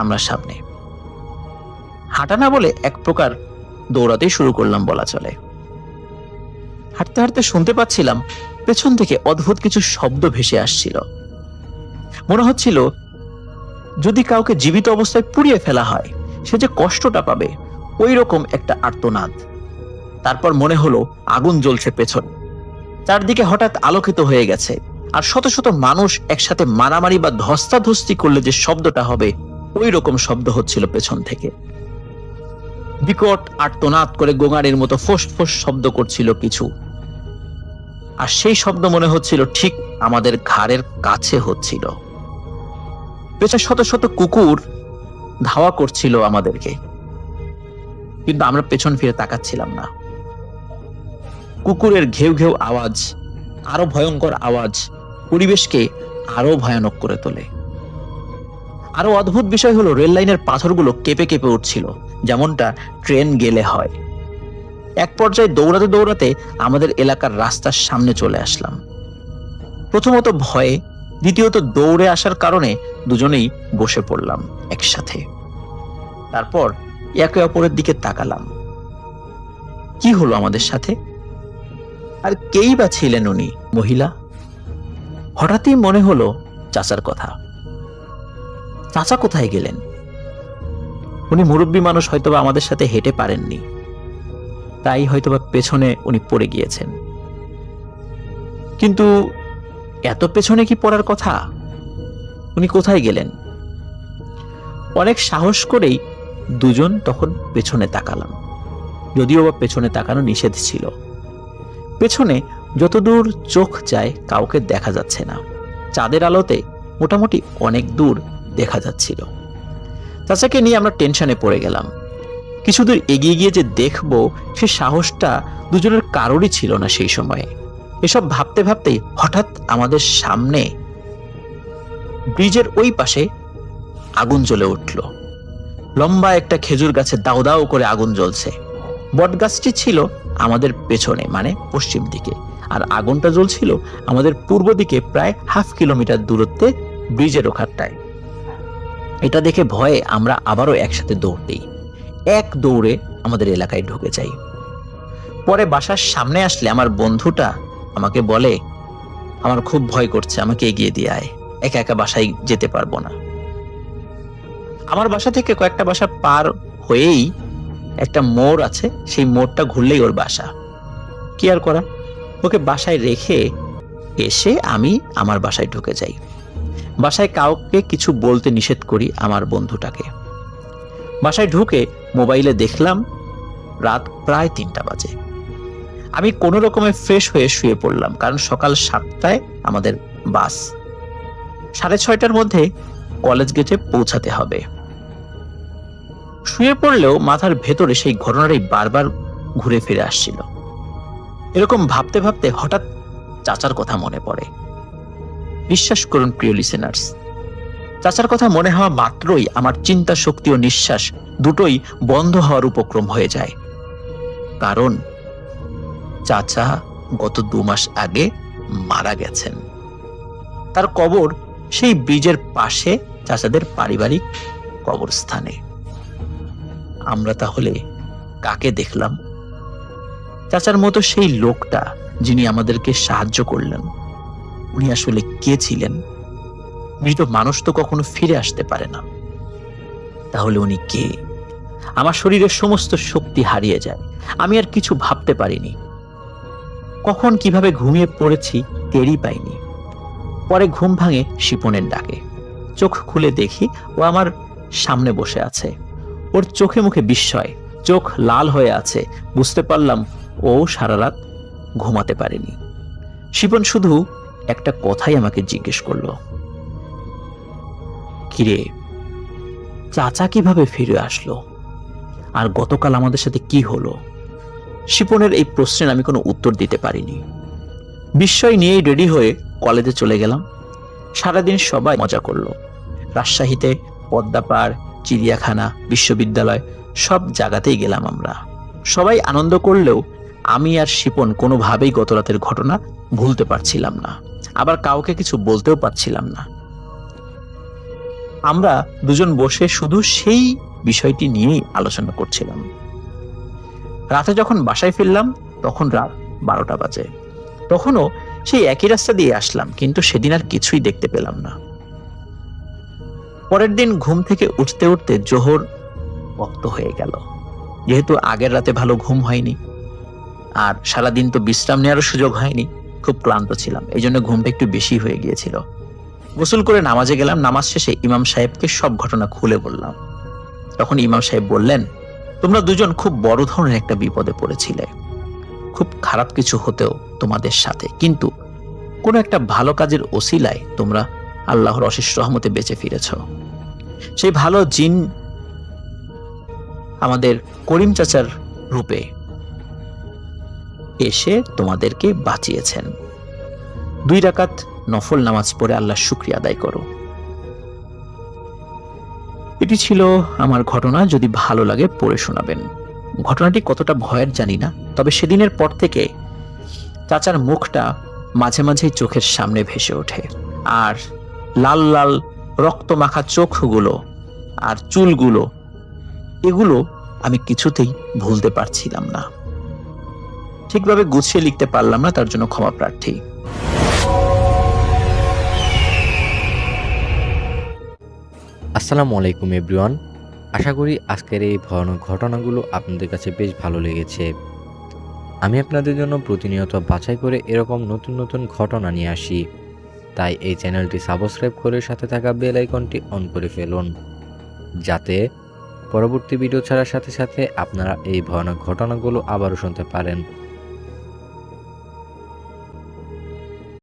C: আমরা সামনে। হাঁটা না বলে এক প্রকার দৌড়াতেই শুরু করলাম বলা চলে। হাঁটতে হাঁটতে শুনতে পাচ্ছিলাম পেছন থেকে অদ্ভুত কিছু শব্দ ভেসে আসছিল। মনে হচ্ছিল যদি কাউকে জীবিত অবস্থায় পুড়িয়ে ফেলা হয় সে যে কষ্টটা পাবে, ওই রকম একটা আর্তনাদ। তারপর মনে হলো আগুন জ্বলছে পেছন, চারদিকে হঠাৎ আলোকিত হয়ে গেছে, আর শত শত মানুষ একসাথে মারামারি বা ধস্তাধস্তি করলে যে শব্দটা হবে, ওই রকম শব্দ হচ্ছিল পেছন থেকে। বিকট আর্তনাদ করে গোঙারের মতো ফোঁস ফোঁস শব্দ করছিল কিছু, আর সেই শব্দ মনে হচ্ছিল ঠিক আমাদের ঘাড়ের কাছে হচ্ছিল। পেছনে শত শত কুকুর ধাওয়া করছিল আমাদেরকে, কিন্তু আমরা পেছন ফিরে তাকাচ্ছিলাম না। কুকুরের ঘেউ ঘেউ আওয়াজ, আরো ভয়ঙ্কর আওয়াজ পরিবেশকে আরো ভয়ানক করে তোলে। আরো অদ্ভুত বিষয় হলো রেল লাইনের পাথরগুলো কেঁপে কেঁপে উঠছিল, যেমনটা ট্রেন গেলে হয়। এক পর্যায়ে দৌড়াতে দৌড়াতে আমাদের এলাকার রাস্তার সামনে চলে আসলাম। প্রথমত ভয়ে, দ্বিতীয়ত দৌড়ে আসার কারণে দুজনেই বসে পড়লাম একসাথে। তারপর একে অপরের দিকে তাকালাম। কি হলো আমাদের সাথে? আর কেই বা ছিলেন উনি? মহিলা। হঠাৎই মনে হলো চাচার কথা। চাচা কোথায় গেলেন? উনি মুরব্বী মানুষ, হয়তোবা আমাদের সাথে হেঁটে পারেননি, তাই হয়তোবা পেছনে উনি পড়ে গিয়েছেন। কিন্তু এত পেছনে কি পড়ার কথা? উনি কোথায় গেলেন? অনেক সাহস করেই দুজন তখন পেছনে তাকালাম, যদিও বা পেছনে তাকানো নিষেধ ছিল। পেছনে যতদূর চোখ যায় কাউকে দেখা যাচ্ছে না, চাঁদের আলোতে মোটামুটি অনেক দূর দেখা যাচ্ছিল। চাচাকে নিয়ে আমরা টেনশনে পড়ে গেলাম। কিছুদূর এগিয়ে গিয়ে যে দেখবো সে সাহসটা দুজনের কারোরই ছিল না সেই সময়ে। এসব ভাবতে ভাবতেই হঠাৎ আমাদের সামনে ব্রিজের ওই পাশে আগুন জ্বলে উঠল। লম্বা একটা খেজুর গাছে দাউ দাউ করে আগুন জ্বলছে। বট গাছটি ছিল আমাদের পেছনে, মানে পশ্চিম দিকে, আর আগুনটা জ্বলছিল আমাদের পূর্ব দিকে প্রায় 1/2 কিলোমিটার দূরত্বে ব্রিজের ওখানটায়। এটা দেখে ভয়ে আমরা আবারও একসাথে দৌড় দিই। এক দৌড়ে আমাদের এলাকায় ঢুকে যাই। পরে বাসার সামনে আসলে আমার বন্ধুটা আমাকে বলে, আমার খুব ভয় করছে, আমাকে এগিয়ে দিয়ে আয়, একা একা বাসায় যেতে পারবো না। আমার বাসা থেকে কয়েকটা বাসা পার হয়েই একটা মোড় আছে, সেই মোড়টা ঘুরলেই ওর বাসা। কি আর করা, ওকে বাসায় রেখে এসে আমি আমার বাসায় ঢুকে যাই। বাসায় কাউকে কিছু বলতে নিষেধ করি আমার বন্ধুটাকে। বাসায় ঢুকে মোবাইলে দেখলাম রাত প্রায় 3টা বাজে। আমি কোনো রকমে ফ্রেশ হয়ে শুয়ে পড়লাম, কারণ সকাল 7টায় আমাদের বাস। 6:30টার মধ্যে কলেজ গেটে পৌঁছাতে হবে। শুয়ে পড়লেও মাথার ভেতরে সেই ঘটনাটাই বারবার ঘুরে ফিরে আসছিল। এরকম ভাবতে ভাবতে হঠাৎ চাচার কথা মনে পড়ে। বিশ্বাস করুন প্রিয় লিসেনার্স, চাচার কথা মনে হওয়া মাত্রই আমার চিন্তা শক্তি ও নিঃশ্বাস দুটোই বন্ধ হওয়ার উপক্রম হয়ে যায়। কারণ চাচা গত 2 মাস আগে মারা গেছেন। তার কবর সেই ব্রিজের পাশে চাচাদের পারিবারিক কবরস্থানে। আমরা তাহলে কাকে দেখলাম? চাচার মতো সেই লোকটা যিনি আমাদেরকে সাহায্য করলেন, উনি আসলে কে ছিলেন? মৃত মানুষ তো কখনো ফিরে আসতে পারে না। তাহলে উনি কে? আমার শরীরের সমস্ত শক্তি হারিয়ে যায়। আমি আর কিছু ভাবতে পারিনি। কখন কিভাবে ঘুমিয়ে পড়েছি টেরই পাইনি। পরে ঘুম ভাঙে শিপনের ডাকে। চোখ খুলে দেখি ও আমার সামনে বসে আছে। ওর চোখে মুখে বিস্ময়, চোখ লাল হয়ে আছে। বুঝতে পারলাম ও সারা রাত ঘুমাতে পারেনি। শিপন শুধু একটা কথাই আমাকে জিজ্ঞেস করলো, কিরে, চাচা কিভাবে ফিরে আসলো? আর গতকাল আমাদের সাথে কি হলো? শিপনের এই প্রশ্নের আমি কোনো উত্তর দিতে পারিনি। বিস্ময় নিয়েই রেডি হয়ে কলেজে চলে গেলাম। সারাদিন সবাই মজা করলো। রাজশাহীতে পদ্মাপাড়, চিড়িয়াখানা, বিশ্ববিদ্যালয় সব জায়গাতেই গেলাম আমরা। সবাই আনন্দ করলেও আমি আর শিপন কোনোভাবেই গত রাতের ঘটনা ভুলতে পারছিলাম না, আবার কাউকে কিছু বলতেও পারছিলাম না। আমরা দুজন বসে শুধু সেই বিষয়টি নিয়েই আলোচনা করছিলাম। রাতে যখন বাসায় ফিরলাম তখন রাত 12টা বাজে। তখনও সেই একই রাস্তা দিয়ে আসলাম, কিন্তু সেদিন আর কিছুই দেখতে পেলাম না। পরের দিন ঘুম থেকে উঠতে উঠতে জোহর ওয়াক্ত হয়ে গেল। যেহেতু আগের রাতে ভালো ঘুম হয়নি আর সারাদিন তো বিশ্রাম নেওয়ারও সুযোগ হয়নি, খুব ক্লান্ত ছিলাম, এই জন্য ঘুমটা একটু বেশি হয়ে গিয়েছিল। গোসল করে নামাজে গেলাম। নামাজ শেষে ইমাম সাহেবকে সব ঘটনা খুলে বললাম। তখন ইমাম সাহেব বললেন, তোমরা দুজন খুব বড় ধরনের একটা বিপদে পড়েছিলে। খুব খারাপ কিছু হতেও তোমাদের সাথে, কিন্তু কোনো একটা ভালো কাজের ওসিলায় তোমরা আল্লাহর অশেষ রহমতে বেঁচে ফিরেছ। সেই ভালো জিন আমাদের করিম চাচার রূপে এসে তোমাদেরকে বাঁচিয়েছেন। 2 রাকাত নফল নামাজ পড়ে আল্লাহর শুকরিয়া আদায় করো। এটি ছিল আমার ঘটনা। যদি ভালো লাগে পড়ে শোনাবেন। ঘটনাটি কতটা ভয়ের জানি না, তবে সেদিনের পর থেকে চাচার মুখটা মাঝে মাঝেই চোখের সামনে ভেসে ওঠে। আর লাল লাল রক্ত মাখা চোখগুলো আর চুলগুলো, এগুলো আমি কিছুতেই ভুলতে পারছিলাম না। ঠিকভাবে গুছিয়ে লিখতে পারলাম না, তার জন্য ক্ষমা প্রার্থী।
E: আসসালামু আলাইকুম এভরিওয়ান। আশা করি আজকের এই ভয়ানক ঘটনাগুলো আপনাদের কাছে বেশ ভালো লেগেছে। আমি আপনাদের জন্য প্রতিনিয়ত বাছাই করে এরকম নতুন নতুন ঘটনা নিয়ে আসি, তাই এই চ্যানেলটি সাবস্ক্রাইব করে সাথে থাকা বেল আইকনটি অন করে ফেলুন, যাতে পরবর্তী ভিডিও ছাড়ার সাথে সাথে আপনারা এই ভয়ানক ঘটনাগুলো আবারও শুনতে পারেন।